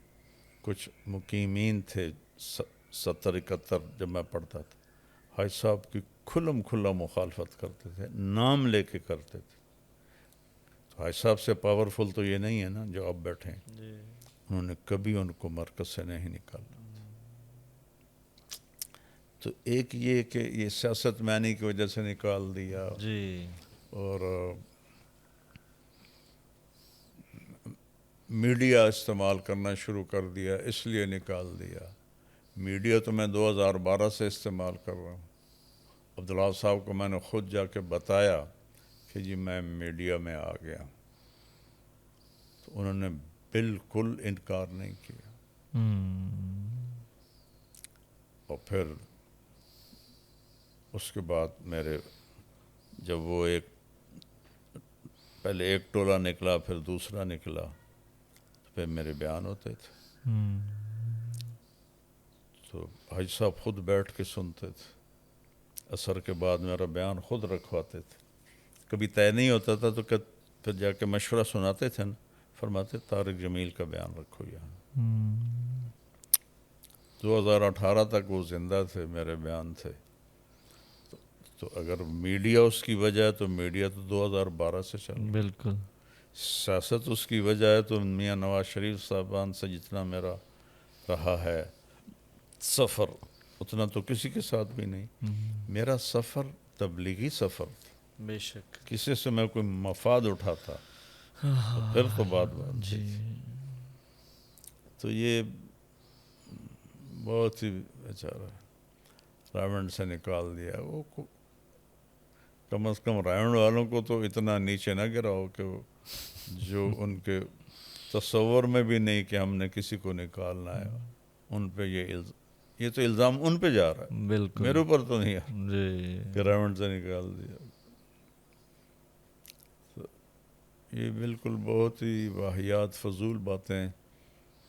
کچھ مقیمین تھے 70-71 جب میں پڑھتا تھا، حاج صاحب کی کھلم کھلا مخالفت کرتے تھے، نام لے کے کرتے تھے. تو حاج صاحب سے پاورفل تو یہ نہیں ہے نا جو اب بیٹھے ہیں. انہوں نے کبھی ان کو مرکز سے نہیں نکالا. تو ایک یہ کہ یہ سیاست معنی کی وجہ سے نکال دیا، جی. اور میڈیا استعمال کرنا شروع کر دیا اس لیے نکال دیا. میڈیا تو میں 2012 سے استعمال کر رہا ہوں. عبداللہ صاحب کو میں نے خود جا کے بتایا کہ جی میں میڈیا میں آ گیا، تو انہوں نے بالکل انکار نہیں کیا. اور پھر اس کے بعد میرے جب وہ پہلے ایک ٹولہ نکلا پھر دوسرا نکلا، پھر میرے بیان ہوتے تھے. تو حاج صاحب خود بیٹھ کے سنتے تھے. عصر کے بعد میرا بیان خود رکھواتے تھے. کبھی طے نہیں ہوتا تھا تو پھر جا کے مشورہ سناتے تھے نا، فرماتے طارق جمیل کا بیان رکھو یہاں. 2018 تک وہ زندہ تھے، میرے بیان تھے. تو اگر میڈیا اس کی وجہ ہے تو میڈیا تو 2012 سے چل رہا ہے. بالکل. سیاست اس کی وجہ ہے تو میاں نواز شریف صاحبان سے جتنا میرا رہا ہے سفر اتنا تو کسی کے ساتھ بھی نہیں. میرا سفر تبلیغی سفر تھا. بے شک. کسی سے میں کوئی مفاد اٹھاتا تو پھر تو بات جی. تو یہ بہت ہی بیچارہ ریونڈ سے نکال دیا. وہ کم از کم ریونڈ والوں کو تو اتنا نیچے نہ گرا ہو کہ جو ان کے تصور میں بھی نہیں کہ ہم نے کسی کو نکالنا ہے. ان پہ یہ تو الزام ان پہ جا رہا ہے، بالکل میرے اوپر تو نہیں ہے جی. کہ ریونڈ سے نکال دیا. تو یہ بالکل بہت ہی واہیات فضول باتیں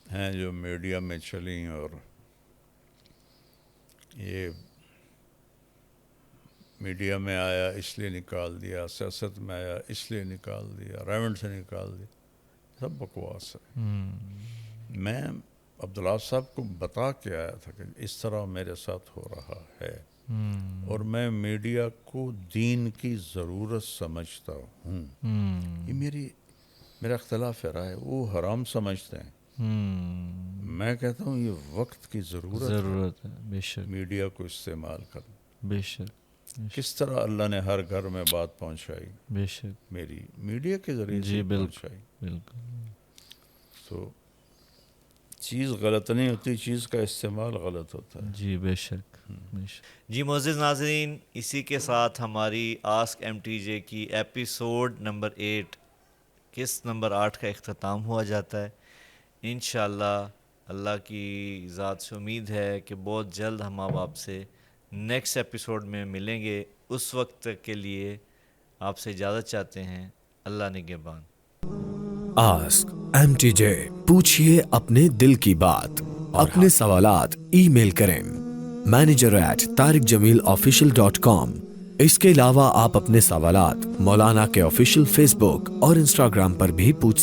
ہیں جو میڈیا میں چلیں. اور یہ میڈیا میں آیا اس لیے نکال دیا، سیاست میں آیا اس لیے نکال دیا، ریونڈ سے نکال دیا، سب بکواس ہے. میں عبداللہ صاحب کو بتا کے آیا تھا کہ اس طرح میرے ساتھ ہو رہا ہے، اور میں میڈیا کو دین کی ضرورت سمجھتا ہوں. یہ میرا اختلاف رائے. وہ حرام سمجھتے ہیں، میں کہتا ہوں یہ وقت کی ضرورت ہے. بے شک. میڈیا کو استعمال کرنا. بے شک. کس طرح اللہ نے ہر گھر میں بات پہنچائی، بے شک. میری میڈیا کے ذریعے جی سے بالکل پہنچائی. بالکل. تو چیز غلط نہیں ہوتی، چیز کا استعمال غلط ہوتا ہے. جی بے شک. جی معزز ناظرین، اسی کے ساتھ ہماری آسک ایم ٹی جے کی ایپیسوڈ نمبر 8 قسط نمبر 8 کا اختتام ہوا جاتا ہے. انشاءاللہ اللہ کی ذات سے امید ہے کہ بہت جلد ہم آپ سے نیکسٹ ایپیسوڈ میں ملیں گے. اس وقت تک کے لیے آپ سے اجازت چاہتے ہیں. اللہ نگہبان. آسک ایم ٹی جے، پوچھئے اپنے دل کی بات. اپنے سوالات ای میل کریں manager@tariqjamilofficial.com. اس کے علاوہ آپ اپنے سوالات مولانا کے آفیشیل فیس بک اور انسٹاگرام پر بھی پوچھ سکتے ہیں.